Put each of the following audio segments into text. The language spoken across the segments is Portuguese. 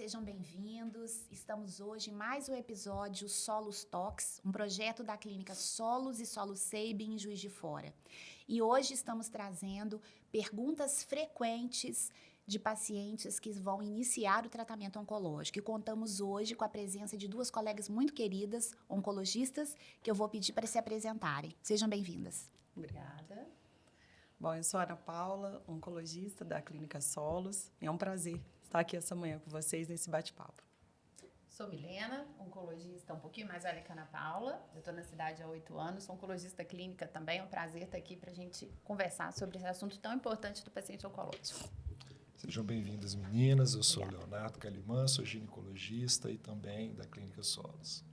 sejam bem-vindos. Estamos hoje em mais um episódio Solos Talks, um projeto da clínica Solos e Solos Seibin em Juiz de Fora. E hoje estamos trazendo perguntas frequentes de pacientes que vão iniciar o tratamento oncológico. E contamos hoje com a presença de duas colegas muito queridas, oncologistas, que eu vou pedir para se apresentarem. Sejam bem-vindas. Obrigada. Bom, eu sou a Ana Paula, oncologista da Clínica Solos. É um prazer estar aqui essa manhã com vocês nesse bate-papo. Sou Milena, oncologista um pouquinho mais velha que a Ana Paula. Eu estou na cidade há 8 anos, sou oncologista clínica também. É um prazer estar aqui para a gente conversar sobre esse assunto tão importante do paciente oncológico. Sejam bem-vindas, meninas. Eu sou Leonardo Calimã, sou ginecologista e também da Clínica Solos.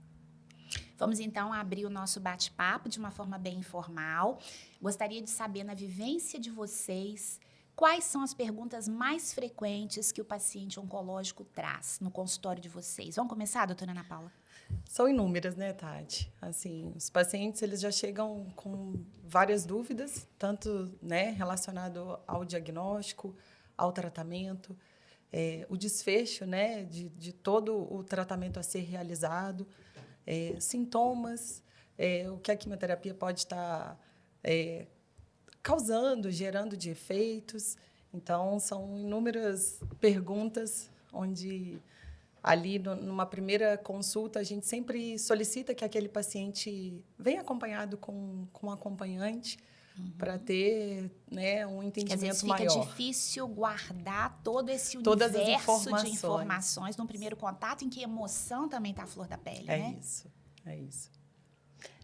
Vamos, então, abrir o nosso bate-papo de uma forma bem informal. Gostaria de saber, na vivência de vocês, quais são as perguntas mais frequentes que o paciente oncológico traz no consultório de vocês. Vamos começar, doutora Ana Paula? São inúmeras, né, Tati? Assim, os pacientes eles já chegam com várias dúvidas, tanto relacionado ao diagnóstico, ao tratamento, o desfecho de todo o tratamento a ser realizado, sintomas, o que a quimioterapia pode estar causando, gerando de efeitos. Então, são inúmeras perguntas onde, ali, numa primeira consulta, a gente sempre solicita que aquele paciente venha acompanhado com um acompanhante, para ter um entendimento maior. Fica difícil guardar todo esse universo de informações num primeiro contato, em que a emoção também está à flor da pele, né? É isso.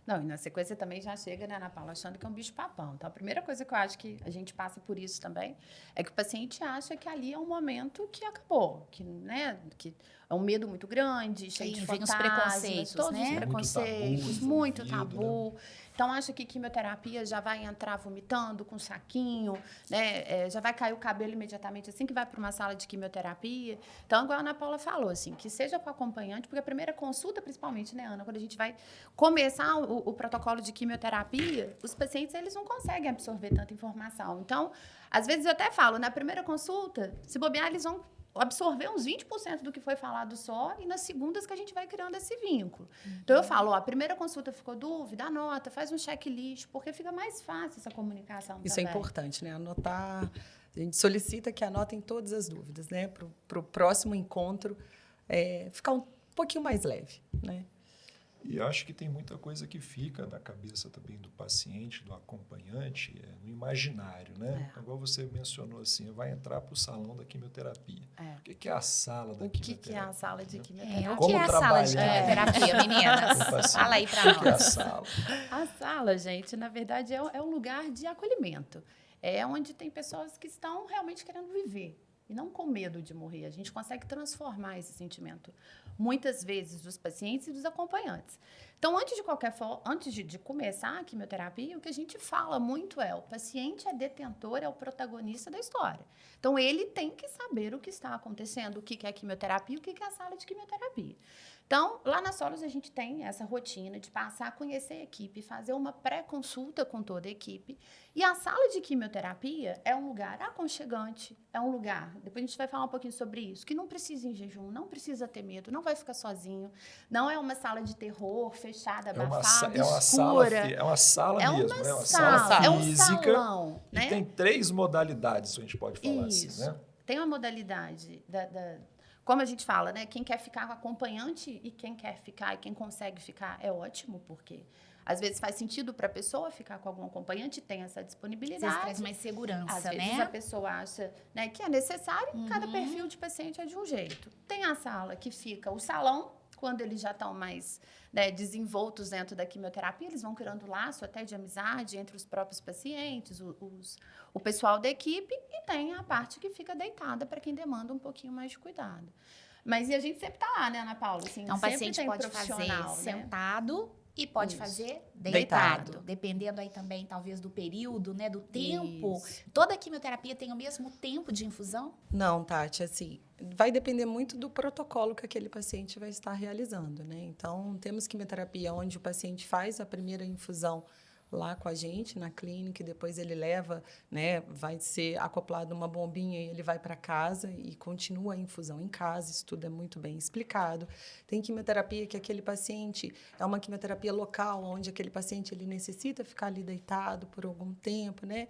Não, e na sequência também já chega, né, Ana Paula, achando que é um bicho-papão. Então, a primeira coisa que eu acho que a gente passa por isso também é que o paciente acha que ali é um momento que acabou, que é um medo muito grande, cheio de fantasmas, os preconceitos, todos os preconceitos, muito tabu. Né? Então, acha que quimioterapia já vai entrar vomitando com saquinho, né? Já vai cair o cabelo imediatamente assim que vai para uma sala de quimioterapia. Então, igual a Ana Paula falou, assim, que seja com acompanhante, porque a primeira consulta, principalmente, né, Ana, quando a gente vai começar o protocolo de quimioterapia, os pacientes eles não conseguem absorver tanta informação. Então, às vezes eu até falo, na primeira consulta, se bobear, eles vão absorver uns 20% do que foi falado só, e nas segundas que a gente vai criando esse vínculo. Então, eu falo, a primeira consulta ficou dúvida, anota, faz um checklist, porque fica mais fácil essa comunicação Isso também. É importante, né? Anotar, a gente solicita que anotem todas as dúvidas, né? Para o próximo encontro ficar um pouquinho mais leve, né? E acho que tem muita coisa que fica na cabeça também do paciente, do acompanhante, no imaginário, né? Igual você mencionou assim, vai entrar para o salão da quimioterapia. O que é a sala da quimioterapia? O que é a sala de quimioterapia? O que é a sala de quimioterapia, meninas? Fala aí para nós. O que é a sala? A sala, gente, na verdade, é um lugar de acolhimento. É onde tem pessoas que estão realmente querendo viver. E não com medo de morrer. A gente consegue transformar esse sentimento, muitas vezes, dos pacientes e dos acompanhantes. Então, antes de começar a quimioterapia, o que a gente fala muito o paciente é detentor, é o protagonista da história. Então, ele tem que saber o que está acontecendo, o que é quimioterapia, o que é a sala de quimioterapia. Então, lá na Solos, a gente tem essa rotina de passar a conhecer a equipe, fazer uma pré-consulta com toda a equipe. E a sala de quimioterapia é um lugar aconchegante, é um lugar, depois a gente vai falar um pouquinho sobre isso, que não precisa ir em jejum, não precisa ter medo, não vai ficar sozinho, não é uma sala de terror, fechada, abafada, escura. É uma sala mesmo, é uma sala é um física. salão, E né? tem 3 modalidades, a gente pode falar Isso. assim, né? Tem uma modalidade como a gente fala, né? Quem quer ficar com acompanhante e quem quer ficar e quem consegue ficar é ótimo, porque às vezes faz sentido para a pessoa ficar com algum acompanhante, tem essa disponibilidade. Às vezes traz mais segurança, às vezes a pessoa acha que é necessário, cada perfil de paciente é de um jeito. Tem a sala que fica o salão, quando eles já estão mais desenvoltos dentro da quimioterapia, eles vão criando laço até de amizade entre os próprios pacientes, o pessoal da equipe, e tem a parte que fica deitada para quem demanda um pouquinho mais de cuidado. Mas e a gente sempre está lá, né, Ana Paula? Assim, então, o paciente pode fazer sentado e pode fazer deitado. Dependendo aí também, talvez, do período, né, do tempo. Isso. Toda a quimioterapia tem o mesmo tempo de infusão? Não, Tati, assim, vai depender muito do protocolo que aquele paciente vai estar realizando, né? Então, temos quimioterapia onde o paciente faz a primeira infusão lá com a gente na clínica, e depois ele leva, né, vai ser acoplado uma bombinha e ele vai para casa e continua a infusão em casa. Isso tudo é muito bem explicado. Tem quimioterapia que aquele paciente é uma quimioterapia local, onde aquele paciente ele necessita ficar ali deitado por algum tempo, né,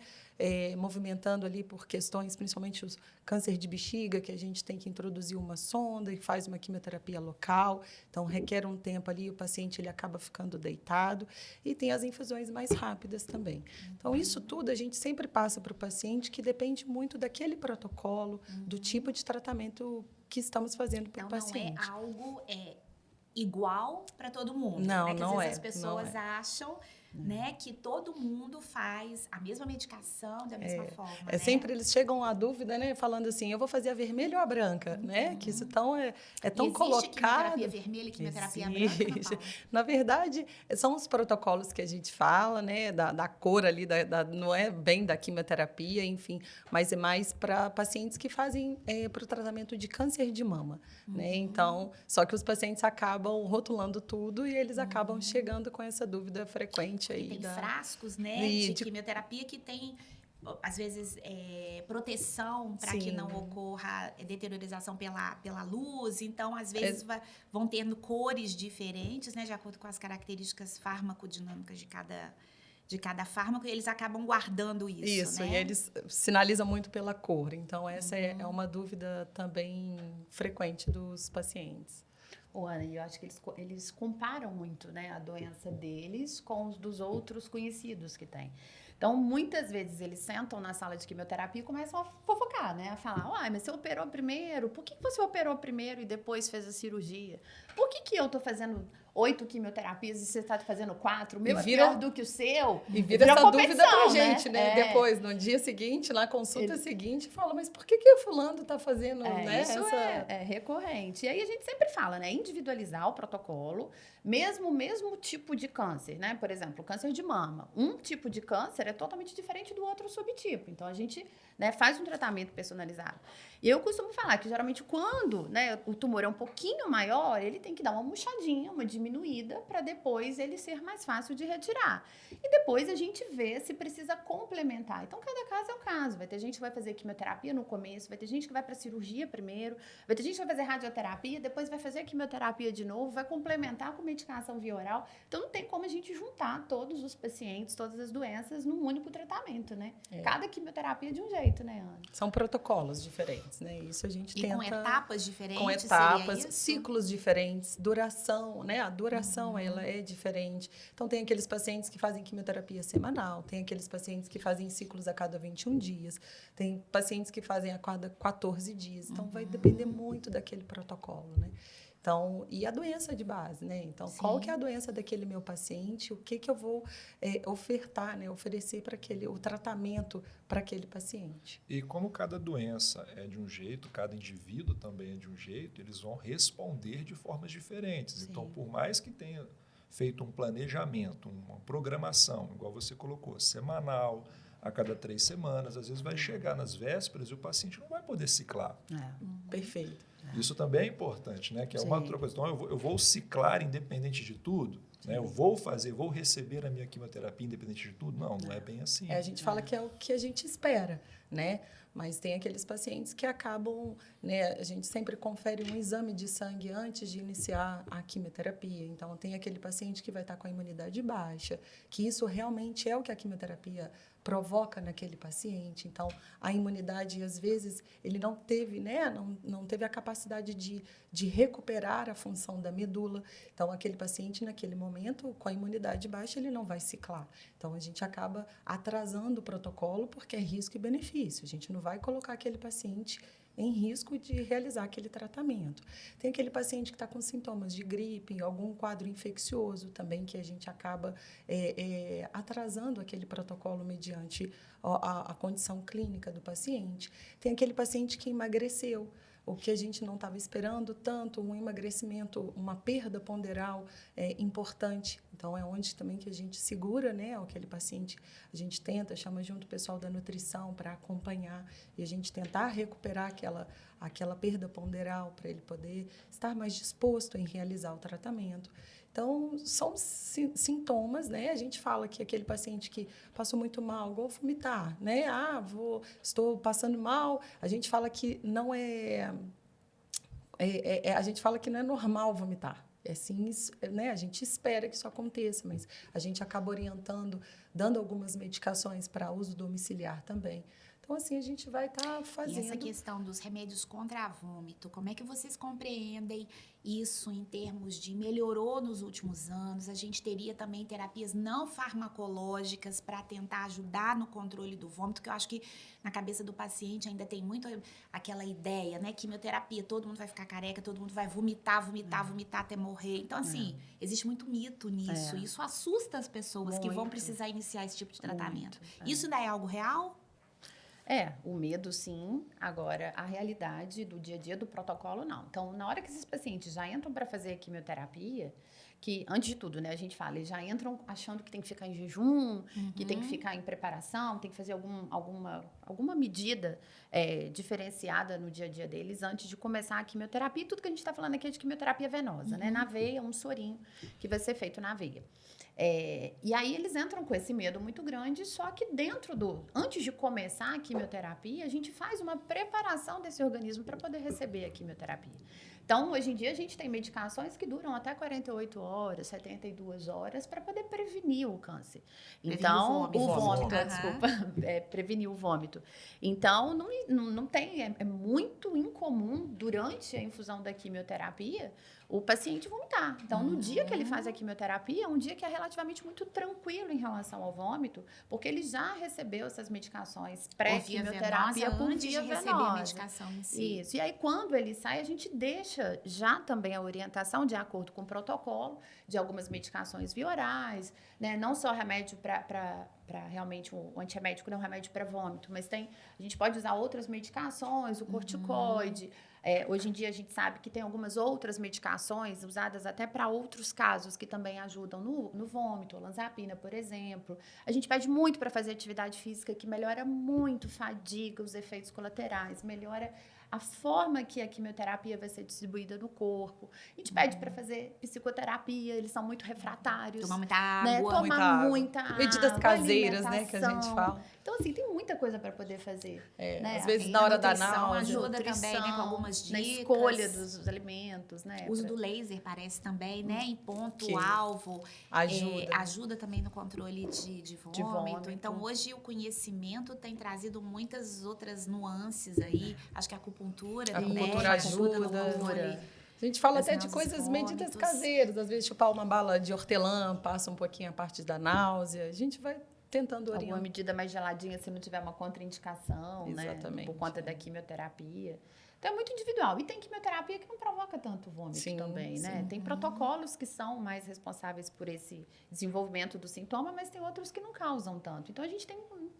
movimentando ali por questões, principalmente os câncer de bexiga, que a gente tem que introduzir uma sonda e faz uma quimioterapia local, então requer um tempo ali, o paciente ele acaba ficando deitado, e tem as infusões mais rápidas também. Então, isso tudo a gente sempre passa para o paciente, que depende muito daquele protocolo, do tipo de tratamento que estamos fazendo para o paciente. Não é algo igual para todo mundo. Não, né? Que não às é. vezes as pessoas acham, né, que todo mundo faz a mesma medicação da mesma forma. né? Sempre eles chegam à dúvida, né, falando assim, eu vou fazer a vermelha ou a branca, né? Que isso tão, é tão existe colocado. Quimioterapia vermelha e quimioterapia branca? Não? Na verdade, são os protocolos que a gente fala, né, da cor ali, não é bem da quimioterapia, enfim, mas é mais para pacientes que fazem para o tratamento de câncer de mama, né? Então, só que os pacientes acabam rotulando tudo e eles acabam chegando com essa dúvida frequente. E tem frascos, né, de quimioterapia que tem, às vezes, proteção para que não ocorra deteriorização pela luz. Então, às vezes, vão tendo cores diferentes, né, de acordo com as características farmacodinâmicas de cada fármaco, e eles acabam guardando isso, né? E eles sinalizam muito pela cor. Então, essa é uma dúvida também frequente dos pacientes. Ana, eu acho que eles comparam muito, né, a doença deles com os dos outros conhecidos que tem. Então, muitas vezes, eles sentam na sala de quimioterapia e começam a fofocar, né? A falar, mas você operou primeiro? Por que você operou primeiro e depois fez a cirurgia? Por que eu tô fazendo 8 quimioterapias e você está fazendo 4? O meu é pior do que o seu. E vira essa dúvida pra gente, né? Depois, no dia seguinte, na consulta seguinte, fala, mas por que o fulano está fazendo, né? Isso é recorrente. E aí a gente sempre fala, né? Individualizar o protocolo, mesmo tipo de câncer, né? Por exemplo, câncer de mama. Um tipo de câncer é totalmente diferente do outro subtipo. Então, a gente, né, faz um tratamento personalizado. E eu costumo falar que, geralmente, quando, né, o tumor é um pouquinho maior, ele tem que dar uma murchadinha, uma diminuída, para depois ele ser mais fácil de retirar. E depois a gente vê se precisa complementar. Então, cada caso é um caso. Vai ter gente que vai fazer quimioterapia no começo, vai ter gente que vai para cirurgia primeiro, vai ter gente que vai fazer radioterapia, depois vai fazer quimioterapia de novo, vai complementar com medicação via oral. Então, não tem como a gente juntar todos os pacientes, todas as doenças num único tratamento, né? Cada quimioterapia é de um jeito, né, Ana? São protocolos diferentes, né? Isso a gente tenta... com etapas diferentes, com etapas, ciclos diferentes, duração, né? A duração, ela é diferente. Então, tem aqueles pacientes que fazem quimioterapia semanal, tem aqueles pacientes que fazem ciclos a cada 21 dias, tem pacientes que fazem a cada 14 dias. Então, vai depender muito daquele protocolo, né? Então, e a doença de base, né? Então, qual que é a doença daquele meu paciente? O que eu vou ofertar, né? Oferecer para o tratamento para aquele paciente. E como cada doença é de um jeito, cada indivíduo também é de um jeito, eles vão responder de formas diferentes. Então, por mais que tenha feito um planejamento, uma programação, igual você colocou, semanal, a cada 3 semanas, às vezes vai chegar nas vésperas e o paciente não vai poder ciclar. Perfeito. Isso também é importante, né? Que é uma outra coisa. Então, eu vou ciclar independente de tudo, né? Eu vou receber a minha quimioterapia independente de tudo? Não é bem assim. A gente fala que é o que a gente espera, né? Mas tem aqueles pacientes que acabam, né? A gente sempre confere um exame de sangue antes de iniciar a quimioterapia. Então, tem aquele paciente que vai estar com a imunidade baixa, que isso realmente é o que a quimioterapia provoca naquele paciente. Então, a imunidade, às vezes, ele não teve, né? Não teve a capacidade de recuperar a função da medula. Então, aquele paciente, naquele momento, com a imunidade baixa, ele não vai ciclar. Então, a gente acaba atrasando o protocolo porque é risco e benefício. A gente não vai colocar aquele paciente em risco de realizar aquele tratamento. Tem aquele paciente que está com sintomas de gripe, algum quadro infeccioso também, que a gente acaba atrasando aquele protocolo mediante a condição clínica do paciente. Tem aquele paciente que emagreceu, o que a gente não estava esperando tanto, um emagrecimento, uma perda ponderal importante. Então, é onde também que a gente segura, né, aquele paciente, a gente chama junto o pessoal da nutrição para acompanhar e a gente tentar recuperar aquela perda ponderal para ele poder estar mais disposto em realizar o tratamento. Então, são sintomas, né? A gente fala que aquele paciente que passou muito mal, igual vomitar, né? Estou passando mal. A gente fala que não a gente fala que não é normal vomitar. É assim, né? A gente espera que isso aconteça, mas a gente acaba orientando, dando algumas medicações para uso domiciliar também. Então, assim, a gente vai estar fazendo... E essa questão dos remédios contra vômito, como é que vocês compreendem isso em termos de melhorou nos últimos anos? A gente teria também terapias não farmacológicas para tentar ajudar no controle do vômito, que eu acho que na cabeça do paciente ainda tem muito aquela ideia, né? Quimioterapia, todo mundo vai ficar careca, todo mundo vai vomitar até morrer. Então, assim, existe muito mito nisso. Isso assusta as pessoas que vão precisar iniciar esse tipo de tratamento. Isso ainda é algo real? O medo sim, agora a realidade do dia a dia do protocolo não. Então, na hora que esses pacientes já entram para fazer a quimioterapia, que antes de tudo, né, a gente fala, eles já entram achando que tem que ficar em jejum, que tem que ficar em preparação, tem que fazer alguma medida diferenciada no dia a dia deles antes de começar a quimioterapia. E tudo que a gente está falando aqui é de quimioterapia venosa, né? Na veia, um sorinho que vai ser feito na veia. E aí eles entram com esse medo muito grande, só que antes de começar a quimioterapia, a gente faz uma preparação desse organismo para poder receber a quimioterapia. Então, hoje em dia, a gente tem medicações que duram até 48 horas, 72 horas, para poder prevenir o câncer. Então, o vômito, desculpa, prevenir o vômito. Então, não tem, é muito incomum, durante a infusão da quimioterapia, o paciente vomitar. Então, no dia que ele faz a quimioterapia, é um dia que é relativamente muito tranquilo em relação ao vômito, porque ele já recebeu essas medicações pré-quimioterapia por via venosa. Receber a medicação em si. Isso. E aí, quando ele sai, a gente deixa já também a orientação de acordo com o protocolo de algumas medicações via orais, né? Não só remédio para realmente o antiemético, não remédio para vômito, mas a gente pode usar outras medicações, o corticoide. Hoje em dia a gente sabe que tem algumas outras medicações usadas até para outros casos que também ajudam no vômito, olanzapina, por exemplo. A gente pede muito para fazer atividade física, que melhora muito fadiga, os efeitos colaterais, melhora a forma que a quimioterapia vai ser distribuída no corpo. A gente pede para fazer psicoterapia, eles são muito refratários. Tomar muita água. Né? Tomar muita água. Medidas caseiras, né, que a gente fala. Então, assim, tem muita coisa para poder fazer. Né? Às vezes, na hora da náusea. Ajuda também, né, com algumas dicas. Na escolha dos alimentos, né? O uso do laser parece também, né? Em ponto-alvo. Ajuda também no controle de vômito. Então, hoje, o conhecimento tem trazido muitas outras nuances aí. Acho que a acupuntura também. A acupuntura ajuda. A gente fala até de coisas, medidas caseiras. Às vezes, chupar uma bala de hortelã, passa um pouquinho a parte da náusea. A gente vai tentando orientar. Alguma medida mais geladinha se não tiver uma contraindicação, exatamente, né? Por conta da quimioterapia. Então, é muito individual. E tem quimioterapia que não provoca tanto vômito também, né? Tem protocolos que são mais responsáveis por esse desenvolvimento do sintoma, mas tem outros que não causam tanto. Então,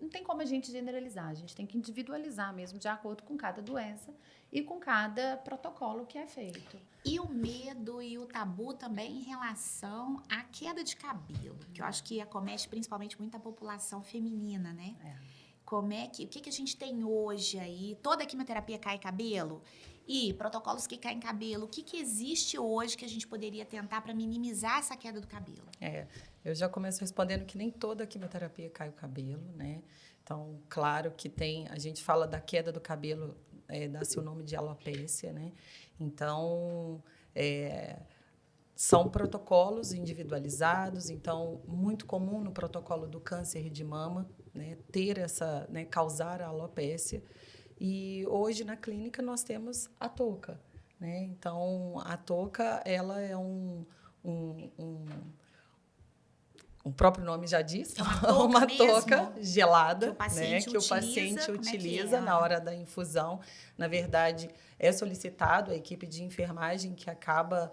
não tem como a gente generalizar. A gente tem que individualizar mesmo, de acordo com cada doença e com cada protocolo que é feito. E o medo e o tabu também em relação à queda de cabelo, que eu acho que acomete principalmente muita população feminina, né? O que a gente tem hoje aí? Toda a quimioterapia cai cabelo? E protocolos que caem cabelo, o que existe hoje que a gente poderia tentar para minimizar essa queda do cabelo? Eu já começo respondendo que nem toda a quimioterapia cai o cabelo, né? Então, claro que a gente fala da queda do cabelo, dá-se o nome de alopécia, né? Então, são protocolos individualizados, então, muito comum no protocolo do câncer de mama, né, ter causar a alopécia. E hoje, na clínica, nós temos a touca, né? Então, a touca, ela é o próprio nome já diz, uma touca gelada, que o paciente utiliza na hora da infusão. Na verdade, é solicitado a equipe de enfermagem que acaba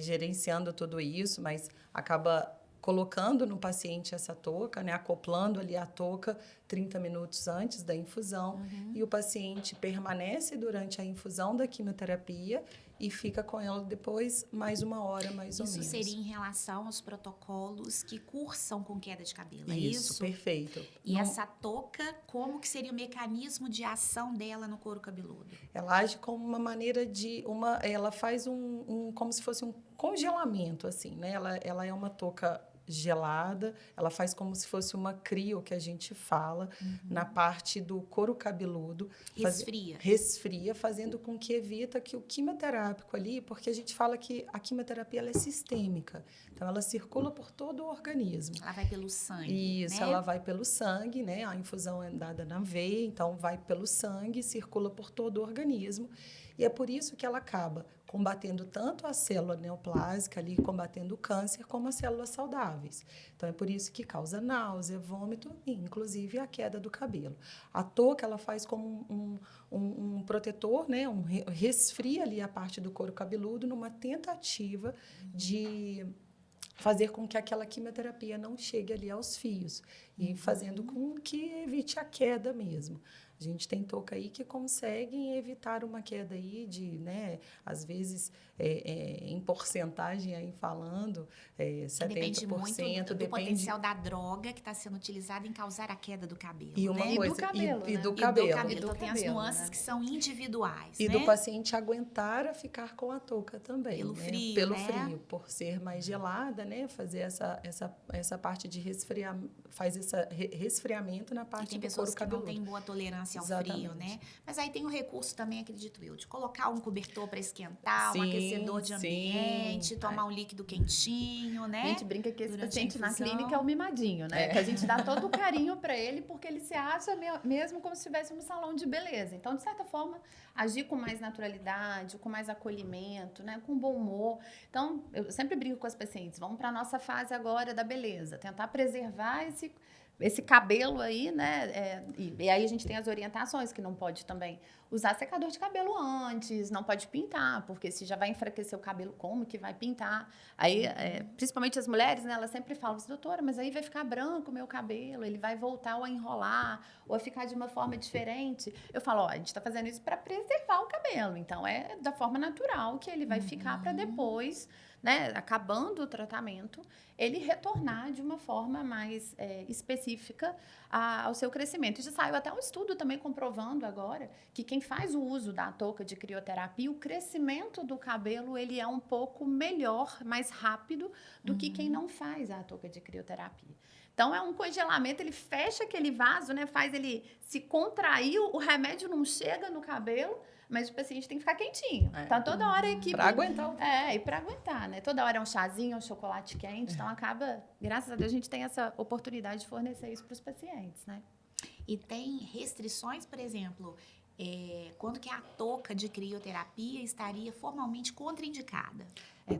gerenciando tudo isso, mas acaba colocando no paciente essa touca, né, acoplando ali a touca, 30 minutos antes da infusão, e o paciente permanece durante a infusão da quimioterapia e fica com ela depois mais 1 hora, mais ou menos. Isso seria em relação aos protocolos que cursam com queda de cabelo, é Isso, isso? perfeito. E essa touca, como que seria o mecanismo de ação dela no couro cabeludo? Ela age como uma maneira de... ela faz como se fosse um congelamento, assim, né? Ela é uma touca gelada, ela faz como se fosse uma crio, que a gente fala, na parte do couro cabeludo. Resfria. Resfria, fazendo com que evita que o quimioterápico ali, porque a gente fala que a quimioterapia ela é sistêmica, então ela circula por todo o organismo. Ela vai pelo sangue, Isso, né? ela vai pelo sangue, né? A infusão é dada na veia, então vai pelo sangue, circula por todo o organismo. E é por isso que ela acaba combatendo tanto a célula neoplásica ali, combatendo o câncer, como as células saudáveis. Então, é por isso que causa náusea, vômito e, inclusive, a queda do cabelo. A touca, ela faz como um protetor, né? Resfria ali a parte do couro cabeludo numa tentativa de fazer com que aquela quimioterapia não chegue ali aos fios e fazendo com que evite a queda mesmo. A gente tem touca aí que conseguem evitar uma queda aí de, né, às vezes, em porcentagem aí falando, 70%. Depende muito do depende potencial da droga que está sendo utilizada em causar a queda do cabelo, e uma né? coisa, do cabelo, e né? do E cabelo. do cabelo. E do Então, tem as cabelo, nuances né? que são individuais, E né? do paciente aguentar a ficar com a touca também. Pelo né? frio, Pelo né? frio, por ser mais gelada, né? Fazer essa parte de resfriar, faz esse resfriamento na E parte tem do pessoas couro que não cabeludo. têm boa tolerância ao Exatamente. frio, né? Mas aí tem o recurso também, acredito eu, de colocar um cobertor para esquentar, um Sim, aquecedor de ambiente, tomar um líquido quentinho, né? A gente brinca que esse Durante a paciente na infusão. clínica é o mimadinho, né? Que a gente dá todo o carinho para ele, porque ele se acha mesmo como se estivesse um salão de beleza. Então, de certa forma, agir com mais naturalidade, com mais acolhimento, né? Com bom humor. Então, eu sempre brinco com as pacientes, vamos para a nossa fase agora da beleza, tentar preservar esse cabelo aí, né? E aí a gente tem as orientações que não pode também usar secador de cabelo antes, não pode pintar, porque se já vai enfraquecer o cabelo, como que vai pintar? Aí, principalmente as mulheres, né? Elas sempre falam assim, doutora, mas aí vai ficar branco o meu cabelo, ele vai voltar ou a enrolar, ou a ficar de uma forma diferente. Eu falo, ó, a gente está fazendo isso para preservar o cabelo, então é da forma natural que ele vai ficar para depois, né? Acabando o tratamento, ele retornar de uma forma mais específica ao seu crescimento. E já saiu até um estudo também comprovando agora que quem faz o uso da touca de crioterapia, o crescimento do cabelo ele é um pouco melhor, mais rápido do que quem não faz a touca de crioterapia. Então, é um congelamento, ele fecha aquele vaso, né? Faz ele se contrair, o remédio não chega no cabelo, mas o paciente tem que ficar quentinho. Então, toda hora a equipe... Para aguentar. E para aguentar, né? Toda hora é um chazinho, um chocolate quente. Então, acaba... Graças a Deus, a gente tem essa oportunidade de fornecer isso para os pacientes, né? E tem restrições, por exemplo, quando que a touca de crioterapia estaria formalmente contraindicada?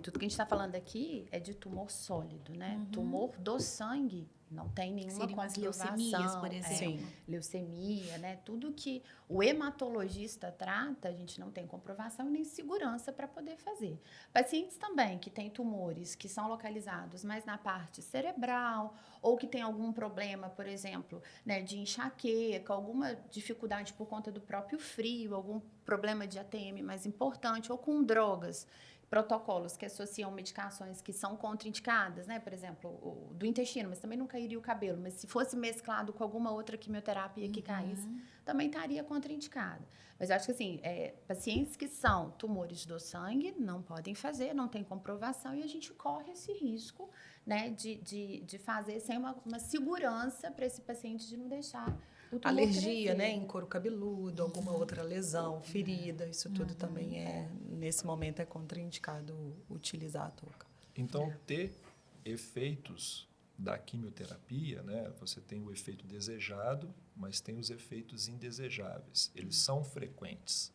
Tudo que a gente está falando aqui é de tumor sólido, né? Tumor do sangue, não tem nenhuma Seriam as comprovação. leucemias, por exemplo. Sim. Leucemia, né? Tudo que o hematologista trata, a gente não tem comprovação nem segurança para poder fazer. Pacientes também que têm tumores que são localizados mais na parte cerebral ou que tem algum problema, por exemplo, né, de enxaqueca, alguma dificuldade por conta do próprio frio, algum problema de ATM mais importante ou com drogas, protocolos que associam medicações que são contraindicadas, né? Por exemplo, o do intestino, mas também não cairia o cabelo. Mas se fosse mesclado com alguma outra quimioterapia que caísse, também estaria contraindicada. Mas eu acho que, assim, pacientes que são tumores do sangue não podem fazer, não tem comprovação, e a gente corre esse risco, né, de fazer sem uma segurança para esse paciente de não deixar o tumor Alergia, crescer. né, em couro cabeludo, alguma outra lesão, ferida, isso tudo também nesse momento é contraindicado utilizar a touca. Então, ter efeitos da quimioterapia, né? Você tem o efeito desejado, mas tem os efeitos indesejáveis. Eles são frequentes.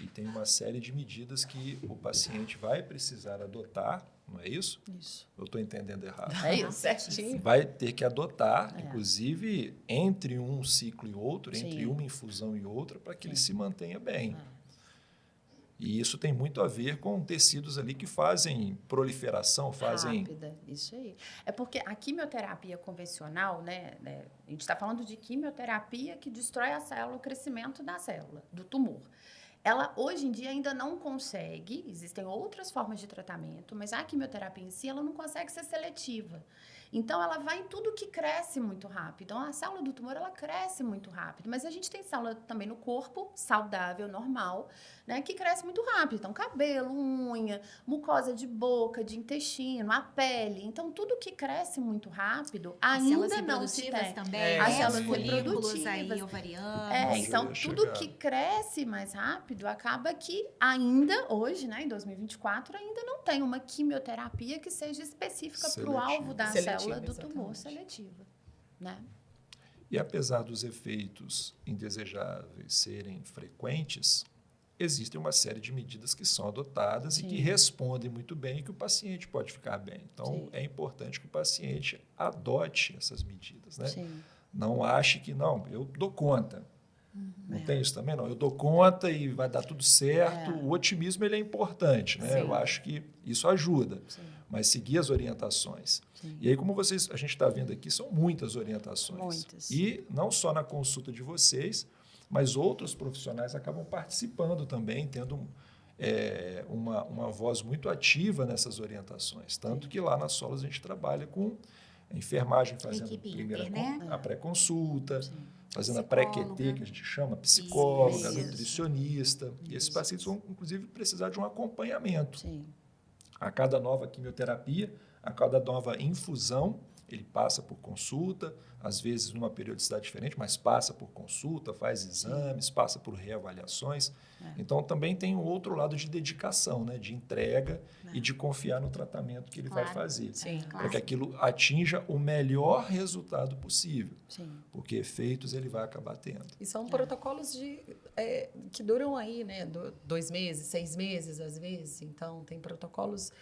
E tem uma série de medidas que o paciente vai precisar adotar, não é isso? Isso. Eu estou entendendo errado. É isso. Certinho. Vai ter que adotar, inclusive, entre um ciclo e outro, entre Sim. uma infusão e outra, para que ele se mantenha bem. E isso tem muito a ver com tecidos ali que fazem proliferação, fazem... Rápida, isso aí. É porque a quimioterapia convencional, né, a gente está falando de quimioterapia que destrói a célula, o crescimento da célula, do tumor. Ela, hoje em dia, ainda não consegue, existem outras formas de tratamento, mas a quimioterapia em si, ela não consegue ser seletiva. Então, ela vai em tudo que cresce muito rápido. Então, a célula do tumor, ela cresce muito rápido. Mas a gente tem célula também no corpo, saudável, normal, né, que cresce muito rápido. Então, cabelo, unha, mucosa de boca, de intestino, a pele. Então, tudo que cresce muito rápido, ainda não se tem. Também, As né? células Os folículos reprodutivas. aí, ovarianos. Então, tudo que cresce mais rápido, acaba que ainda, hoje, né, em 2024, ainda não tem uma quimioterapia que seja específica para o alvo da célula do tumor seletiva, né? E apesar dos efeitos indesejáveis serem frequentes, existem uma série de medidas que são adotadas e que respondem muito bem e que o paciente pode ficar bem. Então, é importante que o paciente adote essas medidas, né? Não ache que, não, eu dou conta. Não tem isso também, não. Eu dou conta e vai dar tudo certo. O otimismo ele é importante, né? Eu acho que isso ajuda. Mas seguir as orientações. E aí, como a gente está vendo aqui, são muitas orientações. Muitas. E não só na consulta de vocês, mas outros profissionais acabam participando também, tendo uma voz muito ativa nessas orientações. Tanto que lá na Solos a gente trabalha com a enfermagem fazendo a pré-consulta, fazendo a pré-QT, que a gente chama, psicóloga, nutricionista. E esses pacientes vão, inclusive, precisar de um acompanhamento. A cada nova quimioterapia, a cada nova infusão, ele passa por consulta, às vezes numa periodicidade diferente, mas passa por consulta, faz exames, passa por reavaliações. Então, também tem um outro lado de dedicação, né? De entrega e de confiar no tratamento que ele vai fazer. Para que aquilo atinja o melhor resultado possível. Porque efeitos ele vai acabar tendo. E são protocolos que duram aí, né? 2 meses, 6 meses, às vezes. Então, tem protocolos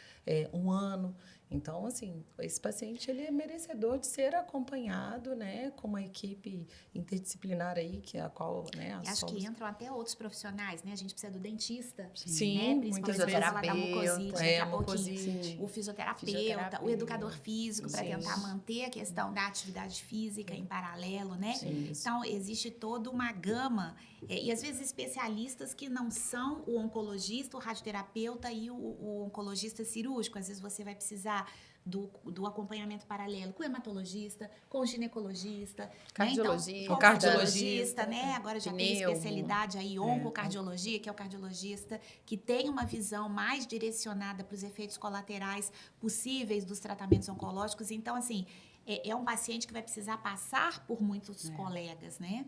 1 ano. Então, assim, esse paciente ele é merecedor de ser acompanhado, né, com uma equipe interdisciplinar aí, que é a qual, né, a acho que entram até outros profissionais, né? A gente precisa do dentista, sim, né? Principalmente falar da mucosite, daqui a pouquinho, o fisioterapeuta, o educador físico, para tentar manter a questão da atividade física em paralelo, né? Então, existe toda uma gama, e às vezes especialistas que não são o oncologista, o radioterapeuta e o oncologista cirúrgico. Às vezes você vai precisar do acompanhamento paralelo com o hematologista, com o ginecologista, cardiologista, né? Então, o cardiologista, né? Agora já tem especialidade aí, oncocardiologia, que é o cardiologista que tem uma visão mais direcionada para os efeitos colaterais possíveis dos tratamentos oncológicos. Então, assim, é um paciente que vai precisar passar por muitos colegas, né?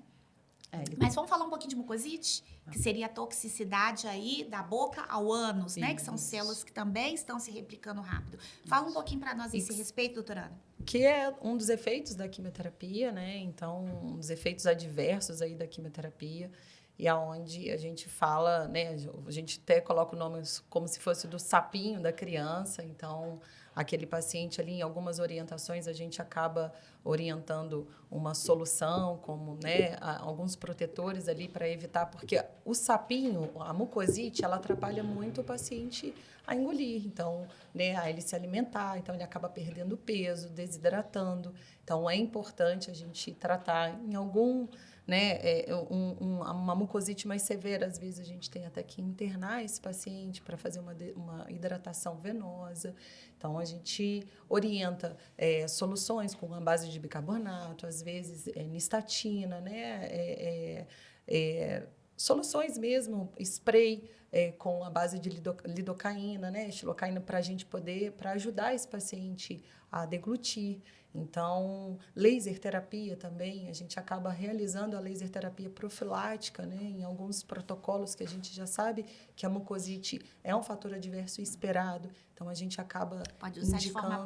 Mas vamos falar um pouquinho de mucosite, que seria a toxicidade aí da boca ao ânus, né? Que são células que também estão se replicando rápido. Fala um pouquinho para nós a esse respeito, doutora Ana. Que é um dos efeitos da quimioterapia, né? Então, um dos efeitos adversos aí da quimioterapia, e aonde a gente fala, né? A gente até coloca o nome como se fosse do sapinho da criança. Então, aquele paciente ali, em algumas orientações, a gente acaba orientando uma solução, como, né, alguns protetores ali para evitar, porque o sapinho, a mucosite, ela atrapalha muito o paciente a engolir, então, né, a ele se alimentar, então ele acaba perdendo peso, desidratando. Então, é importante a gente tratar em algum, né, uma mucosite mais severa, às vezes a gente tem até que internar esse paciente para fazer uma hidratação venosa. Então, a gente orienta soluções com a base de bicarbonato, às vezes nistatina, né, soluções mesmo, spray com a base de lidocaína, né, xilocaína, para a gente poder, para ajudar esse paciente a deglutir. Então, laser terapia também, a gente acaba realizando a laser terapia profilática, né, em alguns protocolos que a gente já sabe que a mucosite é um fator adverso esperado. Então, a gente acaba pode usar de forma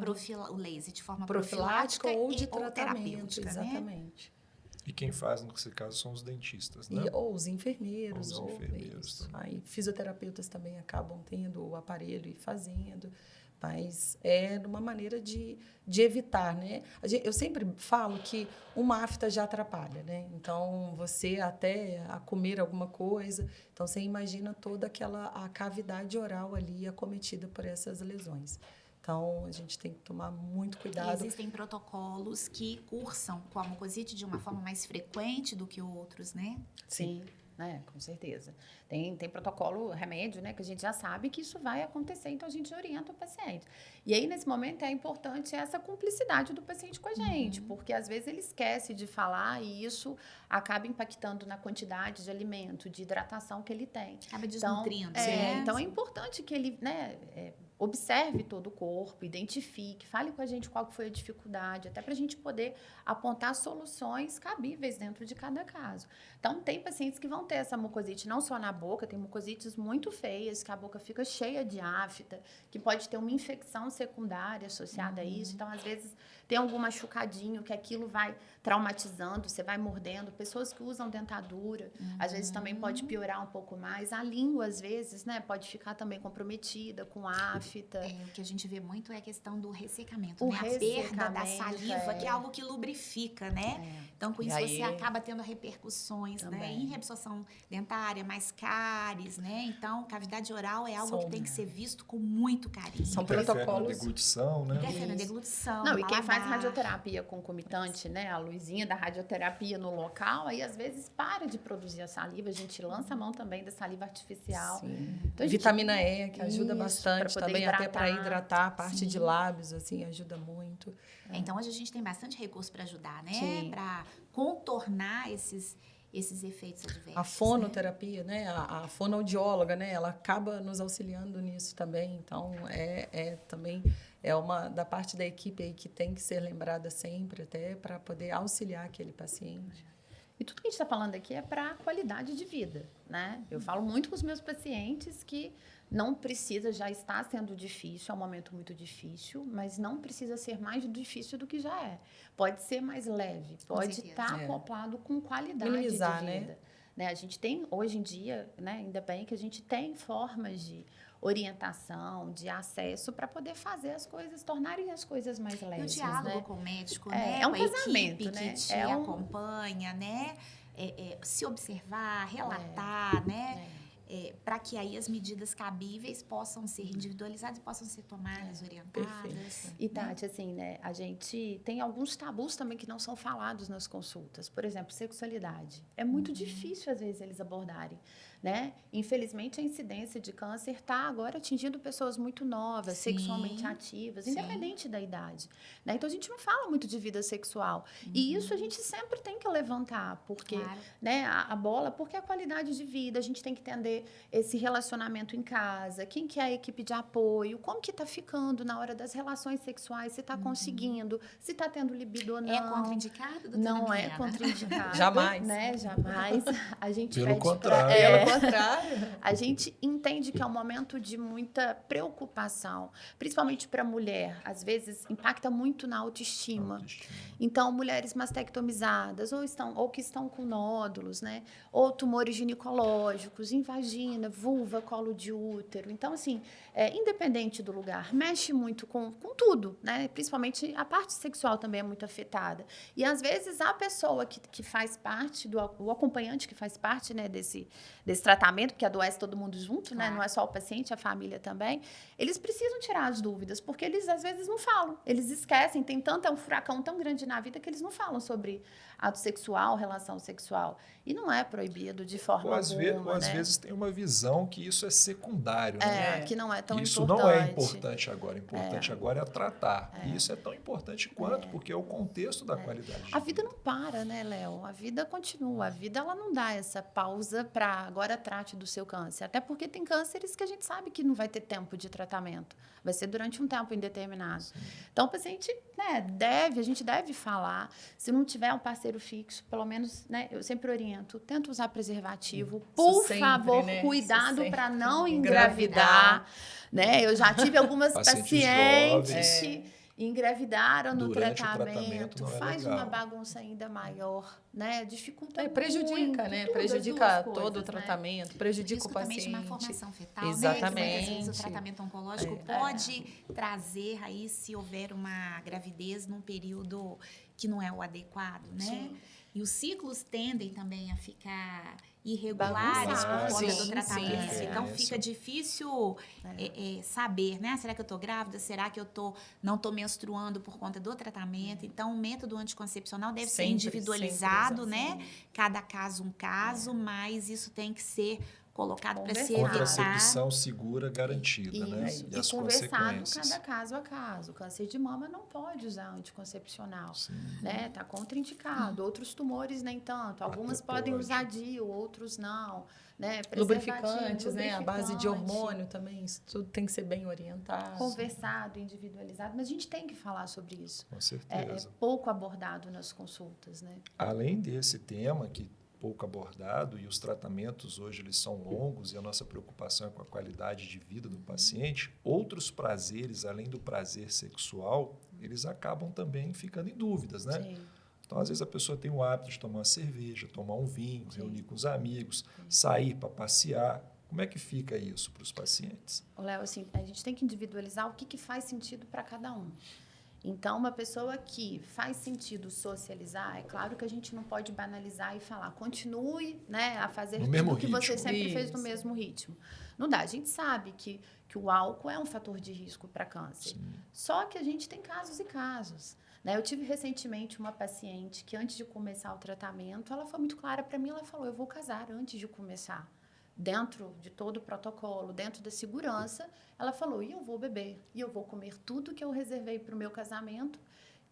o laser de forma profilática ou de tratamento, exatamente. Né? E quem faz, nesse caso, são os dentistas, né? Ou os enfermeiros. Ou os enfermeiros. Aí, fisioterapeutas também acabam tendo o aparelho e fazendo. Mas é uma maneira de evitar, né? Eu sempre falo que uma afta já atrapalha, né? Então, você até a comer alguma coisa, então você imagina toda a cavidade oral ali acometida por essas lesões. Então, a gente tem que tomar muito cuidado. E existem protocolos que cursam com a mucosite de uma forma mais frequente do que outros, né? Sim. Com certeza. Tem protocolo, remédio, né, que a gente já sabe que isso vai acontecer, então a gente orienta o paciente. E aí, nesse momento, é importante essa cumplicidade do paciente com a gente, porque às vezes ele esquece de falar e isso acaba impactando na quantidade de alimento, de hidratação que ele tem. Acaba desnutrindo. Então é importante que ele, observe todo o corpo, identifique, fale com a gente qual foi a dificuldade, até para a gente poder apontar soluções cabíveis dentro de cada caso. Então, tem pacientes que vão ter essa mucosite não só na boca, tem mucosites muito feias, que a boca fica cheia de afta, que pode ter uma infecção secundária associada a isso. Então, às vezes, tem algum machucadinho que aquilo vai traumatizando, você vai mordendo. Pessoas que usam dentadura, às vezes também pode piorar um pouco mais. A língua, às vezes, né, pode ficar também comprometida com afta. O que a gente vê muito é a questão do ressecamento, O né? A perda da saliva, que é algo que lubrifica, né? Então, com isso, você acaba tendo repercussões, né? Em reabsorção dentária, mais cáries, né? Então, cavidade oral é algo que tem que ser visto com muito carinho. São Interfere protocolos. na deglutição, né? Interfere na deglutição, Não, e quem faz paladar. radioterapia concomitante, né? A luzinha da radioterapia no local, aí às vezes para de produzir a saliva, a gente lança a mão também da saliva artificial. Sim. Então, a gente- Vitamina E, que ajuda Isso, bastante pra poder também, até para hidratar a parte Sim. de lábios, assim, ajuda muito. Então, hoje a gente tem bastante recurso para ajudar, né? Sim. Para contornar esses efeitos adversos. A fonoterapia, né? A fonoaudióloga, né? Ela acaba nos auxiliando nisso também. Então, também é uma da parte da equipe aí que tem que ser lembrada sempre, até para poder auxiliar aquele paciente. E tudo que a gente está falando aqui é para qualidade de vida, né? Eu falo muito com os meus pacientes que não precisa, já está sendo difícil, é um momento muito difícil, mas não precisa ser mais difícil do que já é. Pode ser mais leve, pode certeza. estar acoplado com qualidade Minimizar, de vida. né? A gente tem, hoje em dia, né, ainda bem que a gente tem formas de orientação, de acesso para poder fazer as coisas, tornarem as coisas mais E o leves, diálogo né? com o médico, É, né? é um com a casamento, equipe né? que te É um- acompanha, né? Se observar, relatar, né? Para que aí as medidas cabíveis possam ser individualizadas e possam ser tomadas, orientadas. Perfeito. E, Tati, assim, né, a gente tem alguns tabus também que não são falados nas consultas. Por exemplo, sexualidade. É muito difícil, às vezes, eles abordarem, né? Infelizmente, a incidência de câncer está agora atingindo pessoas muito novas, Sim. sexualmente ativas, Sim. independente da idade, né? Então, a gente não fala muito de vida sexual. E isso a gente sempre tem que levantar, porque, Claro. né, a bola, porque a qualidade de vida, a gente tem que entender esse relacionamento em casa, quem que é a equipe de apoio, como que está ficando na hora das relações sexuais, se está conseguindo, se está tendo libido ou não. É contraindicado, doutora Não é Milena? contraindicado. Jamais. Né? Jamais. A gente Pelo pede pra- contrário. Pelo contrário. a gente entende que é um momento de muita preocupação, principalmente para a mulher. Às vezes, impacta muito na autoestima. Então, mulheres mastectomizadas, ou que estão com nódulos, né? Ou tumores ginecológicos, em vagina, vulva, colo de útero. Então, assim, independente do lugar, mexe muito com tudo, né? Principalmente a parte sexual também é muito afetada. E, às vezes, a pessoa que faz parte, o acompanhante que faz parte, né, desse tratamento, porque adoece todo mundo junto, né? Claro. Não é só o paciente, a família também. Eles precisam tirar as dúvidas, porque eles, às vezes, não falam. Eles esquecem, é um furacão tão grande na vida que eles não falam sobre ato sexual, relação sexual. E não é proibido de forma Ou às alguma, né? vezes tem uma visão que isso é secundário, né? Que não é tão Isso importante. não é importante agora. O importante agora é tratar. E isso é tão importante quanto, porque é o contexto da qualidade de A vida não para, né, Léo? A vida continua. A vida, ela não dá essa pausa para agora trate do seu câncer. Até porque tem cânceres que a gente sabe que não vai ter tempo de tratamento. Vai ser durante um tempo indeterminado. Sim. Então, o paciente, né, a gente deve falar. Se não tiver um parceiro fixo, pelo menos, né, eu sempre oriento, tenta usar preservativo. Por sempre, favor, né? cuidado Isso para sempre. não engravidar. Né? Eu já tive algumas Pacientes pacientes jovens. engravidaram no Durante o tratamento, não é faz legal. uma bagunça ainda maior, né? Dificulta Prejudica, muito, né? tudo, as Prejudica duas todo o coisas, né? tratamento, prejudica Risco o também paciente. de uma formação fetal, né? Exatamente. Que muitas vezes o tratamento oncológico pode trazer aí, se houver uma gravidez num período que não é o adequado, né? Sim. E os ciclos tendem também a ficar irregulares por Bagunçados, conta sim, do tratamento. sim, Então, é. fica difícil saber, né? Será que eu tô grávida? Será que eu não tô menstruando por conta do tratamento? Então, o método anticoncepcional deve ser Sempre, individualizado, sempre, né? Cada caso um caso, mas isso tem que ser colocado para se Conversado. evitar. Contracepção segura garantida, né? Isso. E E as conversado consequências. cada caso a caso. O câncer de mama não pode usar anticoncepcional, Sim. né? Tá contraindicado. Outros tumores nem tanto. Algumas Até podem pode. usar DIU, outros não, né? Lubrificantes, né? A base de lubrificante. hormônio também, isso tudo tem que ser bem orientado. Conversado, individualizado, mas a gente tem que falar sobre isso. Com É certeza. pouco abordado nas consultas, né? Além desse tema que pouco abordado e os tratamentos hoje eles são longos e a nossa preocupação é com a qualidade de vida do paciente, outros prazeres além do prazer sexual, eles acabam também ficando em dúvidas, né? Sim. Então, às vezes, a pessoa tem o hábito de tomar uma cerveja, tomar um vinho, Sim. reunir com os amigos, sair para passear. Como é que fica isso para os pacientes? Léo, assim, a gente tem que individualizar o que faz sentido para cada um. Então, uma pessoa que faz sentido socializar, é claro que a gente não pode banalizar e falar, continue, né, a fazer No mesmo tudo que você ritmo. sempre fez no Isso. mesmo ritmo. Não dá. A gente sabe que o álcool é um fator de risco para câncer. Sim. Só que a gente tem casos e casos. Né? Eu tive recentemente uma paciente que, antes de começar o tratamento, ela foi muito clara para mim, ela falou, eu vou casar antes de começar. Dentro de todo o protocolo, dentro da segurança, ela falou, e eu vou beber, e eu vou comer tudo que eu reservei para o meu casamento,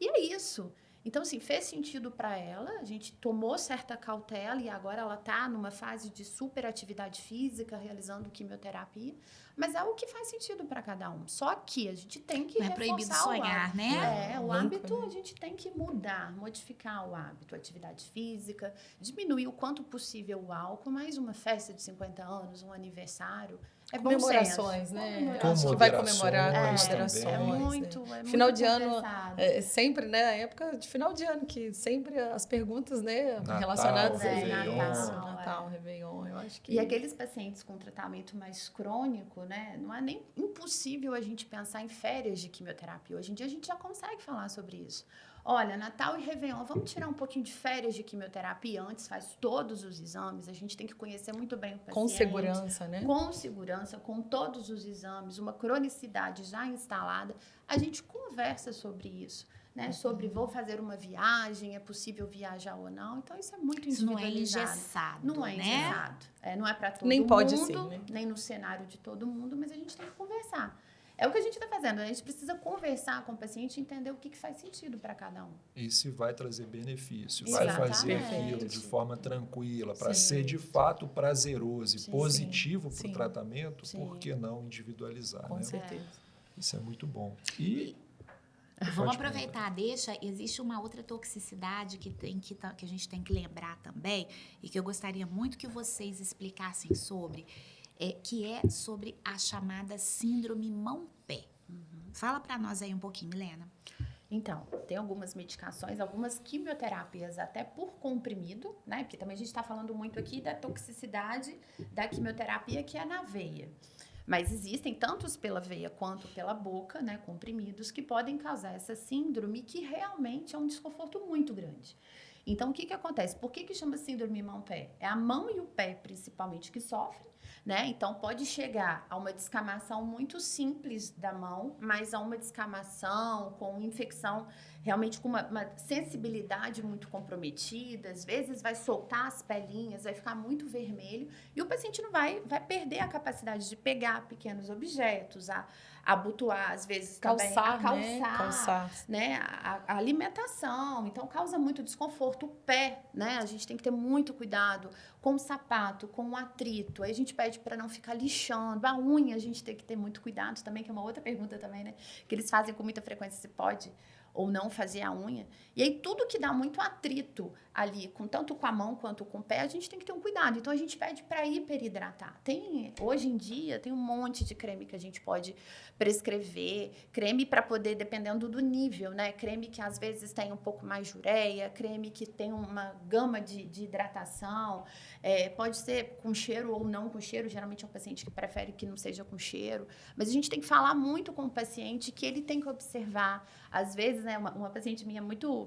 e é isso. Então, assim, fez sentido para ela, a gente tomou certa cautela e agora ela está numa fase de superatividade física, realizando quimioterapia, mas é o que faz sentido para cada um. Só que a gente tem que Não é proibido reforçar sonhar, o né? hábito. O Nunca, hábito né? a gente tem que mudar, modificar o hábito, atividade física, diminuir o quanto possível o álcool, mais uma festa de 50 anos, um aniversário. É bom Comemorações, senso. né? Com Acho que vai comemorar com moderações moderações. também. É né? muito Final de ano, conversado. sempre, né? A época de final de ano, que sempre as perguntas, né? Natal, relacionadas a Réveillon. isso. Natal, Natal, Réveillon. Eu acho que... E aqueles pacientes com tratamento mais crônico, né? Não é nem impossível a gente pensar em férias de quimioterapia. Hoje em dia a gente já consegue falar sobre isso. Olha, Natal e Réveillon, vamos tirar um pouquinho de férias de quimioterapia antes, faz todos os exames, a gente tem que conhecer muito bem o paciente. Com segurança, né? Com segurança, com todos os exames, uma cronicidade já instalada, a gente conversa sobre isso, né? Sobre vou fazer uma viagem, é possível viajar ou não. Então, isso é muito Isso não é individualizado. engessado, Não é né? engessado. Não é para todo Nem mundo, pode ser, né? nem no cenário de todo mundo, mas a gente tem que conversar. É o que a gente está fazendo. A gente precisa conversar com o paciente e entender o que faz sentido para cada um. E se vai trazer benefício, vai Exatamente. fazer aquilo de forma tranquila, para Sim. ser de fato prazeroso e Sim, positivo para o sim. tratamento, Sim. por que não individualizar? Com Né? certeza. Isso é muito bom. E Vamos Pode aproveitar, existe uma outra toxicidade que a gente tem que lembrar também, e que eu gostaria muito que vocês explicassem sobre, que é sobre a chamada síndrome mão-pé. Fala para nós aí um pouquinho, Milena. Então, tem algumas medicações, algumas quimioterapias até por comprimido, né? Porque também a gente está falando muito aqui da toxicidade da quimioterapia que é na veia. Mas existem tantos pela veia quanto pela boca, né, comprimidos, que podem causar essa síndrome que realmente é um desconforto muito grande. Então, o que acontece? Por que chama síndrome mão-pé? É a mão e o pé, principalmente, que sofrem, né? Então, pode chegar a uma descamação muito simples da mão, mas a uma descamação com infecção, realmente com uma sensibilidade muito comprometida. Às vezes, vai soltar as pelinhas, vai ficar muito vermelho. E o paciente não vai perder a capacidade de pegar pequenos objetos, a abotoar, às vezes, Calçar, também. né? Calçar. Né? A alimentação, então causa muito desconforto. O pé, né? A gente tem que ter muito cuidado com o sapato, com o atrito. Aí a gente pede para não ficar lixando. A unha a gente tem que ter muito cuidado também, que é uma outra pergunta também, né? Que eles fazem com muita frequência, se pode ou não fazer a unha. E aí, tudo que dá muito atrito ali, tanto com a mão quanto com o pé, a gente tem que ter um cuidado. Então, a gente pede para hiperidratar. Hoje em dia, tem um monte de creme que a gente pode prescrever. Creme para poder, dependendo do nível, né? Creme que, às vezes, tem um pouco mais de ureia, creme que tem uma gama de hidratação. Pode ser com cheiro ou não com cheiro. Geralmente, é um paciente que prefere que não seja com cheiro. Mas a gente tem que falar muito com o paciente que ele tem que observar. Às vezes, né, uma paciente minha muito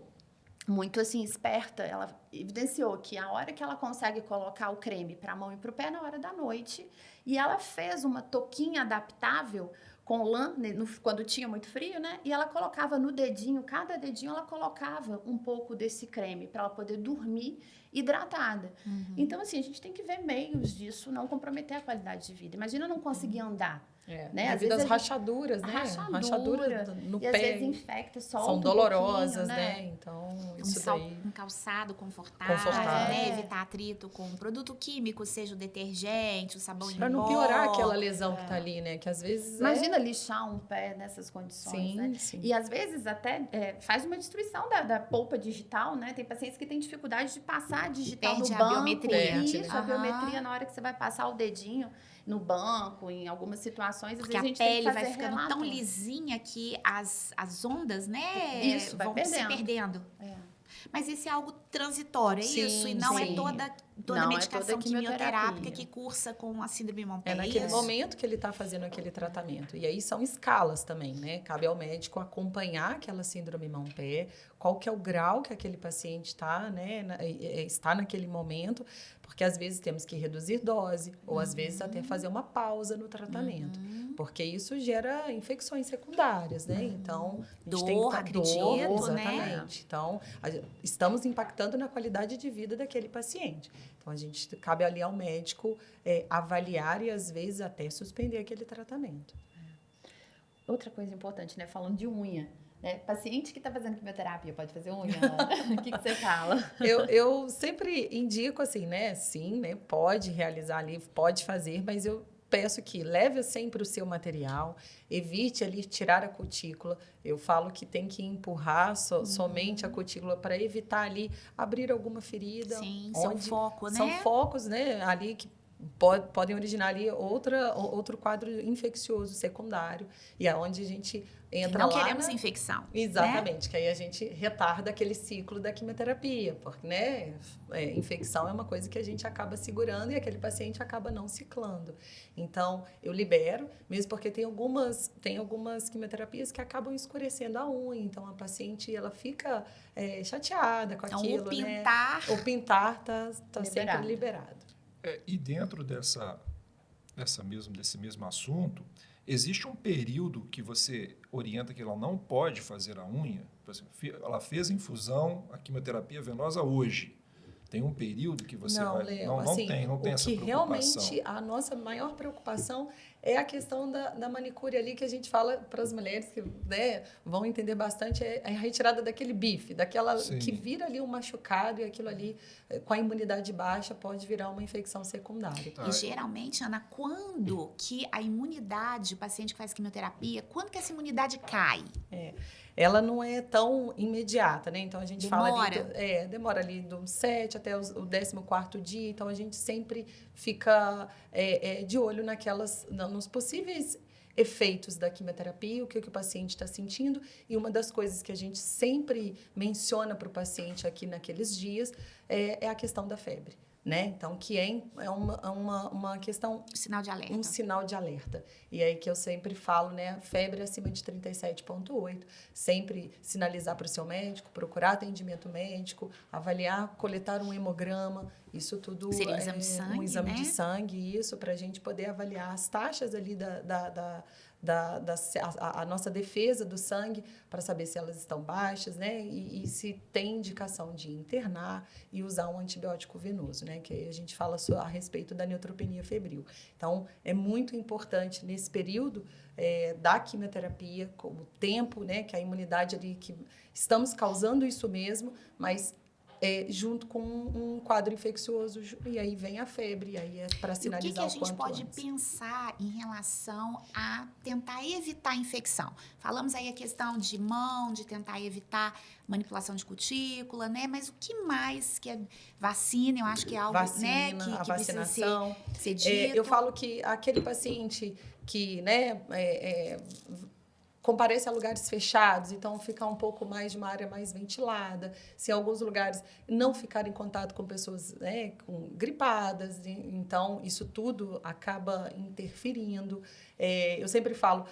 assim, esperta, ela evidenciou que a hora que ela consegue colocar o creme para a mão e para o pé é na hora da noite. E ela fez uma touquinha adaptável com lã, quando tinha muito frio, né? E ela colocava no dedinho, cada dedinho ela colocava um pouco desse creme para ela poder dormir hidratada. Então, assim, a gente tem que ver meios disso não comprometer a qualidade de vida. Imagina não conseguir andar. Né? Devido às rachaduras, né? Rachadura no e pé. Às vezes infecta, solta são dolorosas, né? Então, isso daí... Um calçado confortável, né? Evitar atrito com produto químico, seja o detergente, o sabão em pó. Para não piorar aquela lesão que tá ali, né? Que às vezes Imagina lixar um pé nessas condições, né? Sim. E às vezes até faz uma destruição da polpa digital, né? Tem pacientes que têm dificuldade de passar a digital Perde no a banco. biometria. Isso, a biometria na hora que você vai passar o dedinho no banco, em algumas situações, porque às vezes a a gente pele tem que vai ficando tão relato. lisinha que as ondas, né, Isso, vai vão perdendo. se perdendo. É. Mas isso é algo transitório, é Sim, isso? E não sim. é toda Não é medicação toda quimioterápica quimioterapia. que cursa com a síndrome Montpé. É naquele momento que ele está fazendo aquele tratamento. E aí são escalas também, né? Cabe ao médico acompanhar aquela síndrome Montpé, qual que é o grau que aquele paciente está, né? Está naquele momento, porque às vezes temos que reduzir dose, ou às vezes até fazer uma pausa no tratamento, porque isso gera infecções secundárias, né? Então, a gente tem que acredito, exatamente. né? Então, estamos impactando na qualidade de vida daquele paciente. Então, cabe ali ao médico avaliar e, às vezes, até suspender aquele tratamento. Outra coisa importante, né? Falando de unha. Né? Paciente que está fazendo quimioterapia pode fazer unha? O que você fala? Eu sempre indico assim, né? Sim, né? Pode realizar ali, pode fazer, mas eu peço que leve sempre o seu material, evite ali tirar a cutícula. Eu falo que tem que empurrar somente a cutícula para evitar ali abrir alguma ferida. Sim, são foco, né? São focos, né? Ali que podem originar ali outro quadro infeccioso secundário, e é onde a gente entra não lá. Não queremos infecção. Exatamente, né? que aí a gente retarda aquele ciclo da quimioterapia, porque, né, infecção é uma coisa que a gente acaba segurando e aquele paciente acaba não ciclando. Então, eu libero, mesmo porque tem algumas quimioterapias que acabam escurecendo a unha, então a paciente ela fica chateada com aquilo, então, né? O pintar tá sempre liberado. E dentro desse mesmo assunto, existe um período que você orienta que ela não pode fazer a unha? Por exemplo, ela fez infusão, a quimioterapia venosa hoje. Tem um período que você não, vai... Léo, não assim, tem essa que preocupação. Realmente a nossa maior preocupação é a questão da manicure ali, que a gente fala para as mulheres que, né, vão entender bastante, é a retirada daquele bife, daquela Sim. que vira ali um machucado, e aquilo ali, com a imunidade baixa, pode virar uma infecção secundária. E geralmente, Ana, quando que a imunidade, o paciente que faz quimioterapia, quando que essa imunidade cai? Ela não é tão imediata, né? Então, a gente Demora. fala ali... demora ali do 7 até o 14º dia. Então, a gente sempre fica de olho nos possíveis efeitos da quimioterapia, o que o paciente está sentindo. E uma das coisas que a gente sempre menciona para o paciente aqui naqueles dias é a questão da febre. Né? Então, que é uma questão... Sinal de alerta. Um sinal de alerta. E aí que eu sempre falo, né? Febre acima de 37,8. Sempre sinalizar para o seu médico, procurar atendimento médico, avaliar, coletar um hemograma. Isso tudo seria um exame de sangue, um exame né? de sangue, isso, para a gente poder avaliar as taxas ali a nossa defesa do sangue, para saber se elas estão baixas, né? E se tem indicação de internar e usar um antibiótico venoso, né? Que aí a gente fala a respeito da neutropenia febril. Então, é muito importante nesse período da quimioterapia, com o tempo, né? Que a imunidade ali, que estamos causando isso mesmo, mas junto com um quadro infeccioso, e aí vem a febre, e aí é para sinalizar o que a gente pode antes. pensar em relação a tentar evitar a infecção? Falamos aí a questão de mão, de tentar evitar manipulação de cutícula, né? Mas o que mais que é vacina? Eu acho que é algo, né, que a precisa vacinação. ser dito. Eu falo que aquele paciente que, né, comparece a lugares fechados, então ficar um pouco mais de uma área mais ventilada, se em alguns lugares não ficar em contato com pessoas, né, gripadas, então isso tudo acaba interferindo. Eu sempre falo,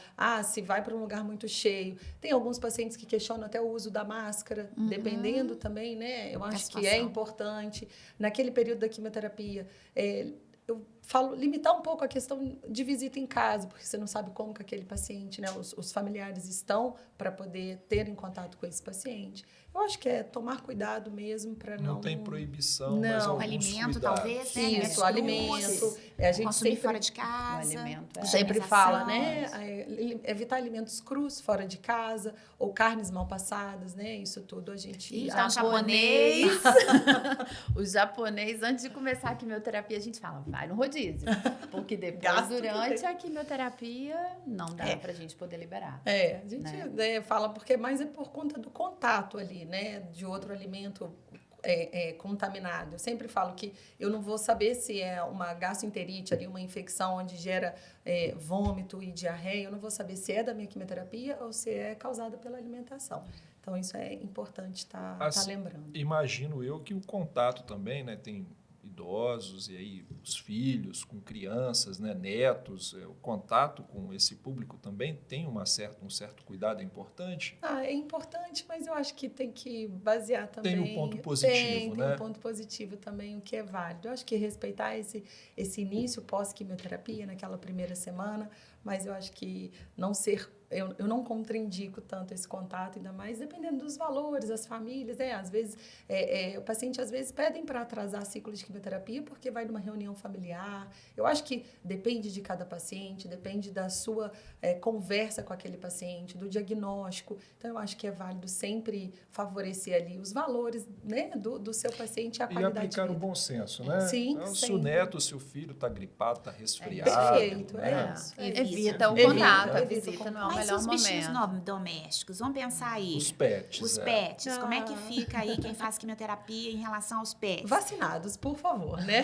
se vai para um lugar muito cheio, tem alguns pacientes que questionam até o uso da máscara, dependendo também, né, eu acho que é importante. Naquele período da quimioterapia, eu falo, limitar um pouco a questão de visita em casa, porque você não sabe como que aquele paciente, né, os familiares estão para poder ter em contato com esse paciente. Eu acho que é tomar cuidado mesmo para não... Não tem proibição, mas o alguns alimento, cuidados. talvez, né? Isso, o alimento. A gente consumir sempre, fora de casa. O alimento, sempre fala, higienização. né? Evitar alimentos crus fora de casa, ou carnes mal passadas, né? Isso tudo a gente... Então, japonês. O japonês, antes de começar a quimioterapia, a gente fala, vai no rodízio. Porque depois, Gasto durante a quimioterapia, não dá pra gente poder liberar. A gente fala, porque mais é por conta do contato ali, né? De outro alimento contaminado. Eu sempre falo que eu não vou saber se é uma gastroenterite ali, uma infecção onde gera vômito e diarreia, eu não vou saber se é da minha quimioterapia ou se é causada pela alimentação. Então, isso é importante estar lembrando. Imagino eu que o contato também, né? Tem idosos e aí os filhos com crianças, né, netos, o contato com esse público também tem um certo cuidado, é importante? É importante, mas eu acho que tem que basear também... Tem um ponto positivo, né? Tem um ponto positivo também, o que é válido. Eu acho que respeitar esse início pós-quimioterapia, naquela primeira semana, mas eu acho que não ser... Eu não contraindico tanto esse contato, ainda mais dependendo dos valores, das famílias, né? Às vezes, o paciente, às vezes, pedem para atrasar ciclo de quimioterapia porque vai numa reunião familiar. Eu acho que depende de cada paciente, depende da sua conversa com aquele paciente, do diagnóstico. Então, eu acho que é válido sempre favorecer ali os valores, né, do seu paciente e a qualidade e aplicar de vida. o bom senso, né? Sim, então, se sempre. o neto, se o filho está gripado, está resfriado... Perfeito, né? Evita o Evita, contato, evita não é o Mas melhor os bichinhos momento. domésticos, vamos pensar aí. Os pets. Os pets, como é que fica aí quem faz quimioterapia em relação aos pets? Vacinados, por favor, né?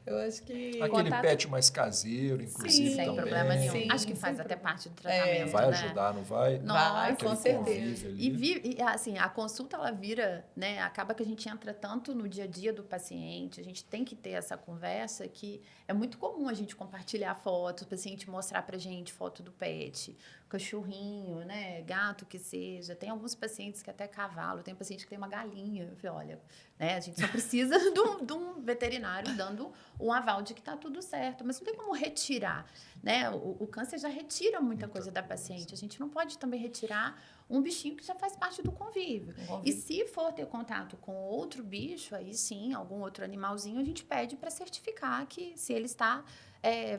Eu acho que... Aquele pet mais caseiro, inclusive, Sem também. problema nenhum. Sim, Acho que faz sem até problema. parte do tratamento, Vai né? ajudar, não vai? Vai, Aquele com certeza. convívio ali. E assim, a consulta, ela vira, né? Acaba que a gente entra tanto no dia a dia do paciente, a gente tem que ter essa conversa que é muito comum a gente compartilhar fotos, o paciente mostrar pra gente foto do pet, cachorrinho, né? Gato que seja. Tem alguns pacientes que até cavalo, tem paciente que tem uma galinha. Eu falei, olha, né? A gente só precisa de um veterinário dando um aval de que tá tudo certo, mas não tem como retirar, né? O câncer já retira muita coisa da paciente. A gente não pode também retirar um bichinho que já faz parte do convívio. E se for ter contato com outro bicho, aí sim, algum outro animalzinho, a gente pede para certificar que se ele está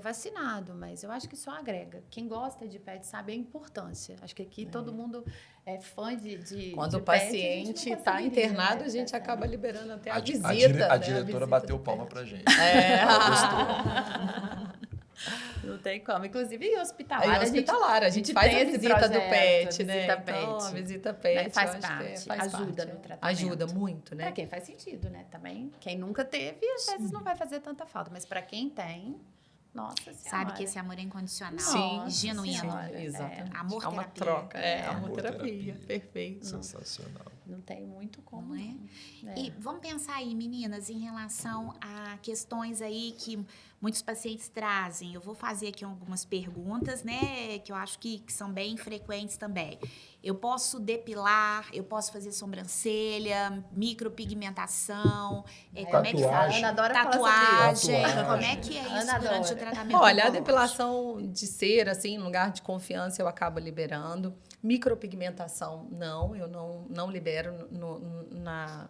vacinado. Mas eu acho que só agrega. Quem gosta de pet sabe a importância. Acho que aqui todo mundo é fã de Quando de o pet, paciente não está conseguiria, internado, né? a gente acaba liberando até a A visita. diretora visita bateu do palma pet. pra gente. Ela gostou. Não tem como. Inclusive, em hospitalar, Aí, hospitalar, a gente faz tem a esse visita do projeto, pet, a né? visita Então, a pet. visita pet, Né? Faz eu acho parte, que faz ajuda parte, no tratamento. Ajuda muito, né? Para quem faz sentido, né? Também, quem nunca teve, às vezes não vai fazer tanta falta. Mas para quem tem, nossa senhora. Sabe que esse amor é incondicional, Nossa genuíno. senhora, Exatamente. Amor É uma terapia. troca, amor Amor-terapia. terapia, perfeito. Sensacional. Não tem muito como. Não é? Não. E vamos pensar aí, meninas, em relação a questões aí que muitos pacientes trazem. Eu vou fazer aqui algumas perguntas, né, que eu acho que são bem frequentes também. Eu posso depilar, eu posso fazer sobrancelha, micropigmentação, como é que fala? Tatuagem. Ana adora falar sobre Tatuagem, isso. como é que é Ana isso durante o adora. tratamento? Olha, a do rosto? depilação de cera, assim, em lugar de confiança, eu acabo liberando. Micropigmentação, não, eu não libero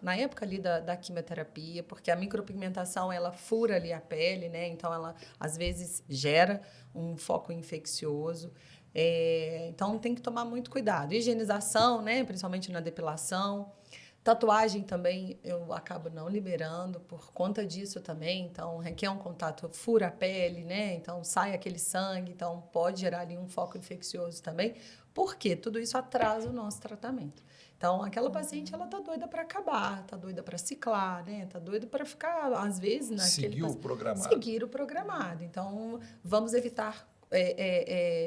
na época ali da quimioterapia, porque a micropigmentação, ela fura ali a pele, né? Então, ela, às vezes, gera um foco infeccioso. Então, tem que tomar muito cuidado. Higienização, né? Principalmente na depilação. Tatuagem também eu acabo não liberando por conta disso também. Então, requer um contato, fura a pele, né? Então, sai aquele sangue. Então, pode gerar ali um foco infeccioso também. Por quê? Tudo isso atrasa o nosso tratamento. Então, aquela paciente, ela tá doida para acabar, tá doida para ciclar, né? Tá doida para ficar, às vezes, naquele... Seguir o programado. Seguir o programado. Então, vamos evitar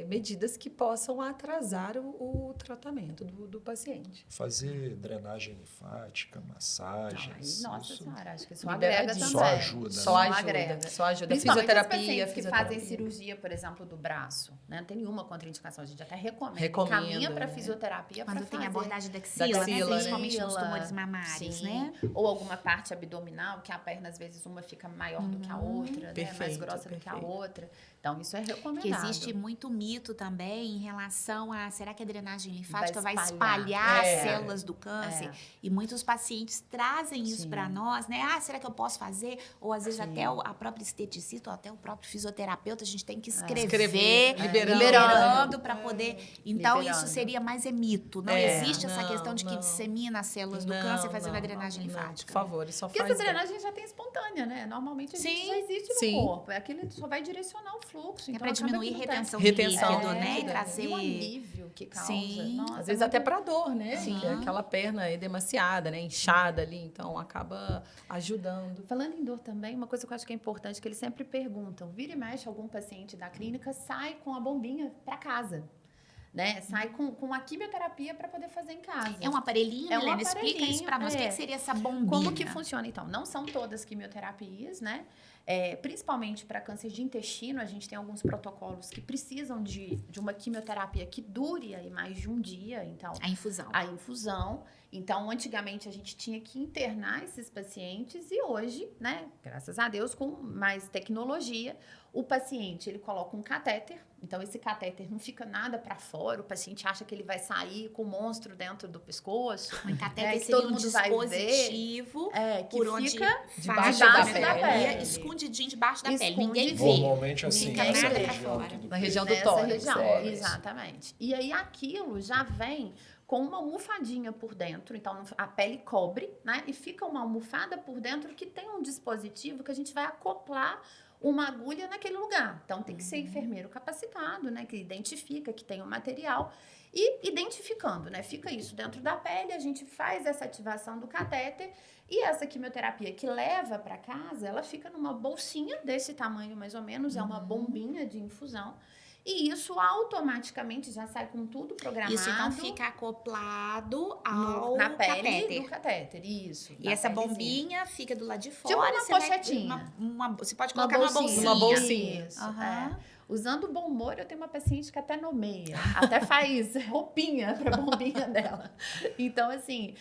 medidas que possam atrasar o tratamento do paciente. Fazer drenagem linfática, massagens. Nossa isso senhora, acho que isso agrega também. Só ajuda. Só né? ajuda. Só ajuda. Principalmente Fisioterapia, os pacientes que fazem cirurgia, por exemplo, do braço, né? Não tem nenhuma contraindicação, a gente até recomenda. Caminha para fisioterapia quando tem abordagem da axila, axila, né? Principalmente nos tumores mamários, Sim. né? Ou alguma parte abdominal, que a perna, às vezes, uma fica maior do que a outra, né? Mais grossa do que a outra. Então, isso é recomendado. Que existe muito mito também em relação a, será que a drenagem linfática vai espalhar. espalhar as células do câncer? E muitos pacientes trazem isso para nós, né? Ah, será que eu posso fazer? Ou às vezes até a própria esteticista ou até o próprio fisioterapeuta, a gente tem que escrever liberando para poder... Então, isso seria mais mito. Não existe essa questão de que dissemina as células do câncer fazendo a drenagem linfática. Por favor, só faz... Porque essa drenagem já tem espontânea, né? Normalmente a gente já existe no corpo. É aquilo que só vai direcionar o fluxo. É Então, para diminuir retenção de líquido, né? E trazer... E o alívio que causa. Sim. Nossa, às vezes até para dor, né? Sim. Aquela perna edemaciada, né? Inchada ali, então acaba ajudando. Falando em dor também, uma coisa que eu acho que é importante, que eles sempre perguntam, vira e mexe, algum paciente da clínica sai com a bombinha para casa. Né? Sai com a quimioterapia para poder fazer em casa. É um aparelhinho, Helena? Explica isso para nós. O que seria essa bombinha? Como que funciona, então? Não são todas quimioterapias, né? Principalmente para câncer de intestino, a gente tem alguns protocolos que precisam de uma quimioterapia que dure aí mais de um dia. Então, a infusão. A infusão. Então, antigamente, a gente tinha que internar esses pacientes e hoje, né, graças a Deus, com mais tecnologia, o paciente, ele coloca um catéter. Então, esse catéter não fica nada para fora. O paciente acha que ele vai sair com o monstro dentro do pescoço. O catéter seria um dispositivo que por onde fica debaixo da pele. Escondidinho debaixo da pele. Ninguém vê. Normalmente assim, fica nada para fora. Na região do tórax. Exatamente. E aí, aquilo já vem com uma almofadinha por dentro, então a pele cobre, né? E fica uma almofada por dentro que tem um dispositivo que a gente vai acoplar uma agulha naquele lugar. Então, tem que ser enfermeiro capacitado, né? Que identifica que tem o material e identificando, né? Fica isso dentro da pele, a gente faz essa ativação do catéter e essa quimioterapia que leva para casa, ela fica numa bolsinha desse tamanho mais ou menos, é uma bombinha de infusão. E isso automaticamente já sai com tudo programado. Isso então fica acoplado na pele catéter. Do catéter. Isso. E essa bombinha fica do lado de fora. Tipo uma pochetinha. Você pode colocar uma bolsinha. Uma bolsinha. Isso. Usando o bom humor, eu tenho uma paciente que até nomeia. Até faz roupinha para a bombinha dela. Então, assim,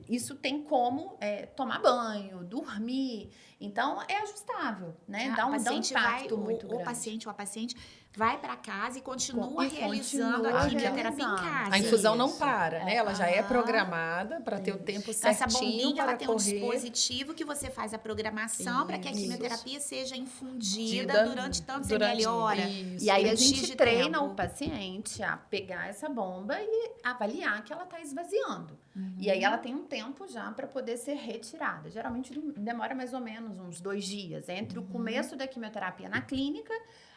isso tem como tomar banho, dormir. Então, é ajustável, né? Dá um impacto muito grande. O paciente ou a paciente vai para casa e continua realizando a quimioterapia em casa. A infusão não para, né? Ela já é programada para ter o tempo certinho. Essa bombinha, ela tem um correr. dispositivo que você faz a programação para que a quimioterapia seja infundida durante tantos ml hora. E aí a gente treina o paciente a pegar essa bomba e avaliar que ela está esvaziando. E aí ela tem um tempo já para poder ser retirada. Geralmente demora mais ou menos uns 2 dias. Entre o começo da quimioterapia na clínica,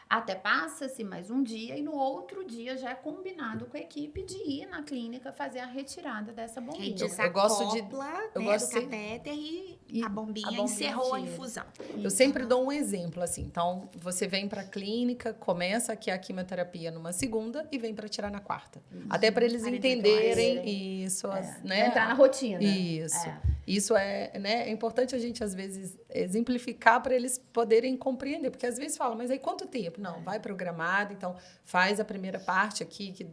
até passa-se mais um dia e no outro dia já é combinado com a equipe de ir na clínica fazer a retirada dessa bombinha. Eu gosto de do catéter e a bombinha encerrou a infusão. Eu sempre dou um exemplo assim. Então, você vem para a clínica, começa aqui a quimioterapia numa segunda e vem para tirar na quarta. Até para eles entenderem isso, né? Entrar na rotina. Isso. Isso é importante a gente, às vezes, exemplificar para eles poderem compreender. Porque, às vezes, falam, mas aí quanto tempo? Não, vai programado. Então, faz a primeira parte aqui, que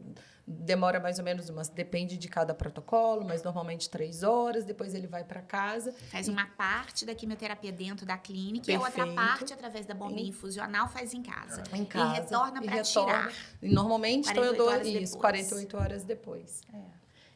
demora mais ou menos depende de cada protocolo, mas normalmente 3 horas. Depois, ele vai para casa. Faz uma parte da quimioterapia dentro da clínica e a outra parte, através da bombinha infusional, faz em casa. Em casa. E retorna para tirar. E normalmente, então, eu dou isso, 48 horas depois.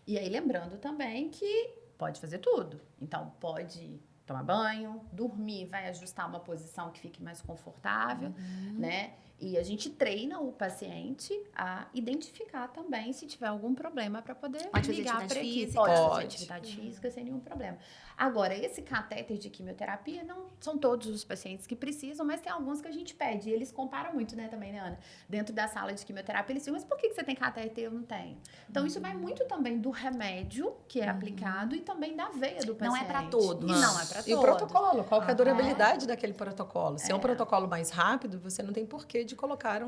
E aí, lembrando também que pode fazer tudo. Então, pode tomar banho, dormir, vai ajustar uma posição que fique mais confortável, né? E a gente treina o paciente a identificar também se tiver algum problema para poder Pode fazer ligar para atividade equipe. física? Pode fazer Pode. atividade física sem nenhum problema. Agora, esse catéter de quimioterapia, não são todos os pacientes que precisam, mas tem alguns que a gente pede. E eles comparam muito, né, também, né, Ana? Dentro da sala de quimioterapia, eles dizem, mas por que você tem catéter e eu não tenho? Então, isso vai muito também do remédio que é aplicado e também da veia do paciente. Não é para todos. E não é para todos. E o protocolo, qual que é a Ah, durabilidade daquele protocolo? Se é um protocolo mais rápido, você não tem porquê de colocar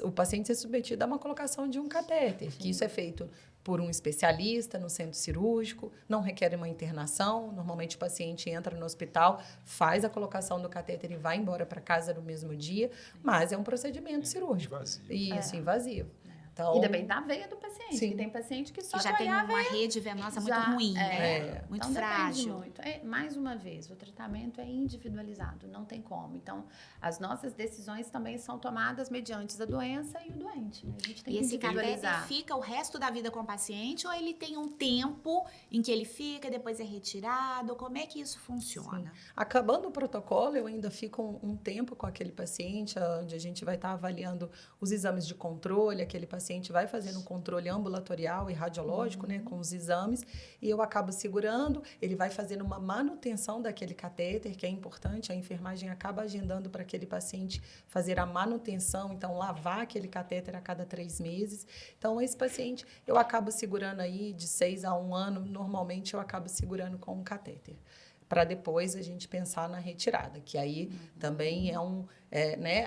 o paciente ser submetido a uma colocação de um catéter, que isso é feito por um especialista no centro cirúrgico, não requer uma internação. Normalmente o paciente entra no hospital, faz a colocação do catéter e vai embora para casa no mesmo dia, mas é um procedimento cirúrgico. Invasivo. Isso, invasivo. Então, E também da veia do paciente. Sim. Que tem paciente que só Que já tem apoia a uma rede venosa muito Já, ruim, né? Muito então, depende frágil. muito. Mais uma vez, o tratamento é individualizado, não tem como. Então, as nossas decisões também são tomadas mediante a doença e o doente. Né? A gente tem E que esse catéter individualizar. fica o resto da vida com o paciente ou ele tem um tempo em que ele fica, depois é retirado? Como é que isso funciona? acabando o protocolo, eu ainda fico um tempo com aquele paciente, onde a gente vai estar avaliando os exames de controle, aquele paciente vai fazendo um controle ambulatorial e radiológico, né, com os exames, e eu acabo segurando, ele vai fazendo uma manutenção daquele catéter, que é importante, a enfermagem acaba agendando para aquele paciente fazer a manutenção, então lavar aquele catéter a cada 3 meses. Então, esse paciente, eu acabo segurando aí de 6 a 1 ano, normalmente eu acabo segurando com um catéter, para depois a gente pensar na retirada, que aí também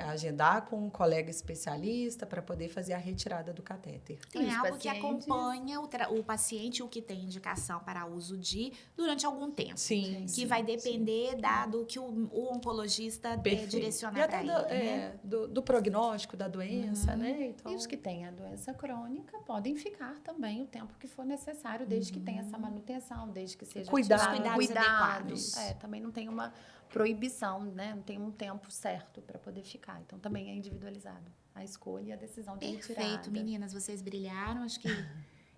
agendar com um colega especialista para poder fazer a retirada do catéter. Tem Os algo que pacientes- acompanha o paciente, o que tem indicação para uso durante algum tempo. Sim. Que vai depender do que o oncologista Perfeito. direcionar E até para ele, né? do prognóstico da doença, né? Então, E os que têm a doença crônica podem ficar também o tempo que for necessário, desde que tenha essa manutenção, desde que seja Cuidados. ativado, Cuidados adequados. Também não tem uma proibição, né? Não tem um tempo certo para poder ficar. Então, também é individualizado a escolha e a decisão de retirada. Perfeito, meninas, vocês brilharam, acho que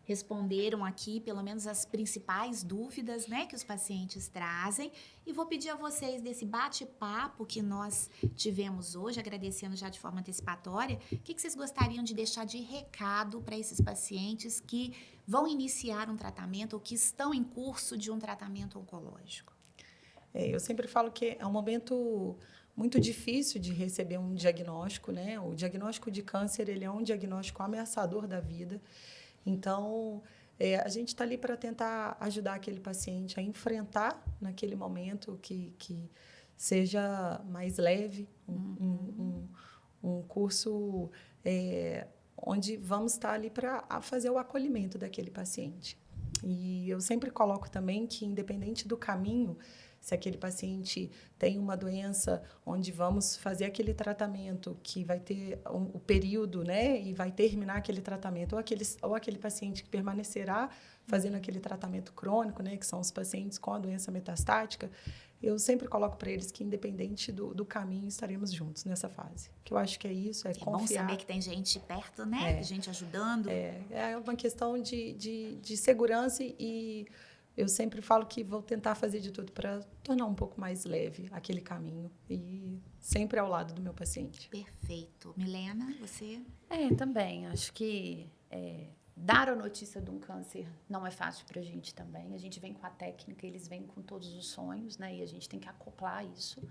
responderam aqui pelo menos as principais dúvidas, né, que os pacientes trazem, e vou pedir a vocês desse bate-papo que nós tivemos hoje, agradecendo já de forma antecipatória, o que vocês gostariam de deixar de recado para esses pacientes que vão iniciar um tratamento ou que estão em curso de um tratamento oncológico? eu sempre falo que é um momento muito difícil de receber um diagnóstico, né? O diagnóstico de câncer, ele é um diagnóstico ameaçador da vida. Então, a gente está ali para tentar ajudar aquele paciente a enfrentar naquele momento que seja mais leve, um curso onde vamos estar ali para fazer o acolhimento daquele paciente. E eu sempre coloco também que, independente do caminho, se aquele paciente tem uma doença onde vamos fazer aquele tratamento que vai ter o período, né, e vai terminar aquele tratamento, ou aquele paciente que permanecerá fazendo aquele tratamento crônico, né, que são os pacientes com a doença metastática, eu sempre coloco para eles que, independente do caminho, estaremos juntos nessa fase. Que eu acho que é isso, é confiar. Bom saber que tem gente perto, né, gente ajudando. É uma questão de segurança e eu sempre falo que vou tentar fazer de tudo para tornar um pouco mais leve aquele caminho e sempre ao lado do meu paciente. Perfeito. Milena, você? Também. Acho que dar a notícia de um câncer não é fácil para a gente também. A gente vem com a técnica, eles vêm com todos os sonhos, né? E a gente tem que acoplar isso.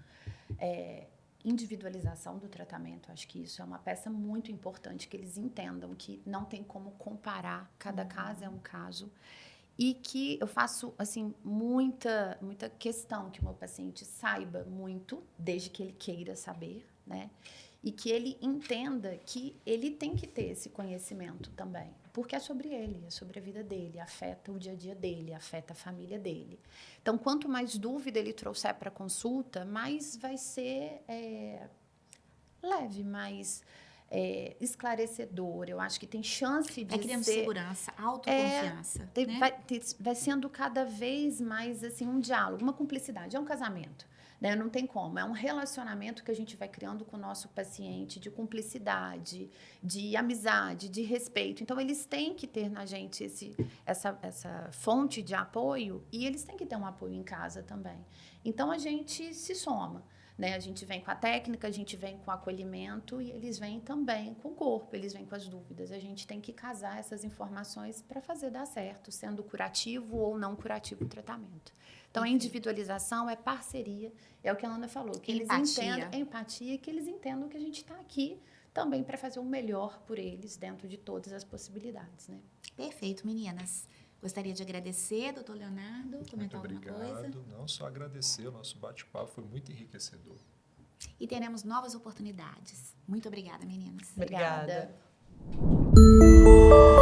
Individualização do tratamento, acho que isso é uma peça muito importante, que eles entendam que não tem como comparar, cada caso é um caso. E que eu faço, assim, muita questão que o meu paciente saiba muito, desde que ele queira saber, né? E que ele entenda que ele tem que ter esse conhecimento também. Porque é sobre ele, é sobre a vida dele, afeta o dia a dia dele, afeta a família dele. Então, quanto mais dúvida ele trouxer para a consulta, mais vai ser leve, mais esclarecedor. Eu acho que tem chance de criando ser... segurança, autoconfiança. Né? Vai sendo cada vez mais assim, um diálogo, uma cumplicidade. É um casamento. né? Não tem como. É um relacionamento que a gente vai criando com o nosso paciente de cumplicidade, de amizade, de respeito. Então, eles têm que ter na gente essa fonte de apoio e eles têm que ter um apoio em casa também. Então, a gente se soma. Né? A gente vem com a técnica, a gente vem com o acolhimento e eles vêm também com o corpo, eles vêm com as dúvidas. A gente tem que casar essas informações para fazer dar certo, sendo curativo ou não curativo o tratamento. Então, a individualização é parceria, é o que a Ana falou. Que eles entendam, empatia, que eles entendam que a gente está aqui também para fazer o melhor por eles dentro de todas as possibilidades. Né? Perfeito, meninas. Gostaria de agradecer, doutor Leonardo, comentar alguma coisa? Muito obrigado. Não só agradecer, o nosso bate-papo foi muito enriquecedor. E teremos novas oportunidades. Muito obrigada, meninas. Obrigada. Obrigada.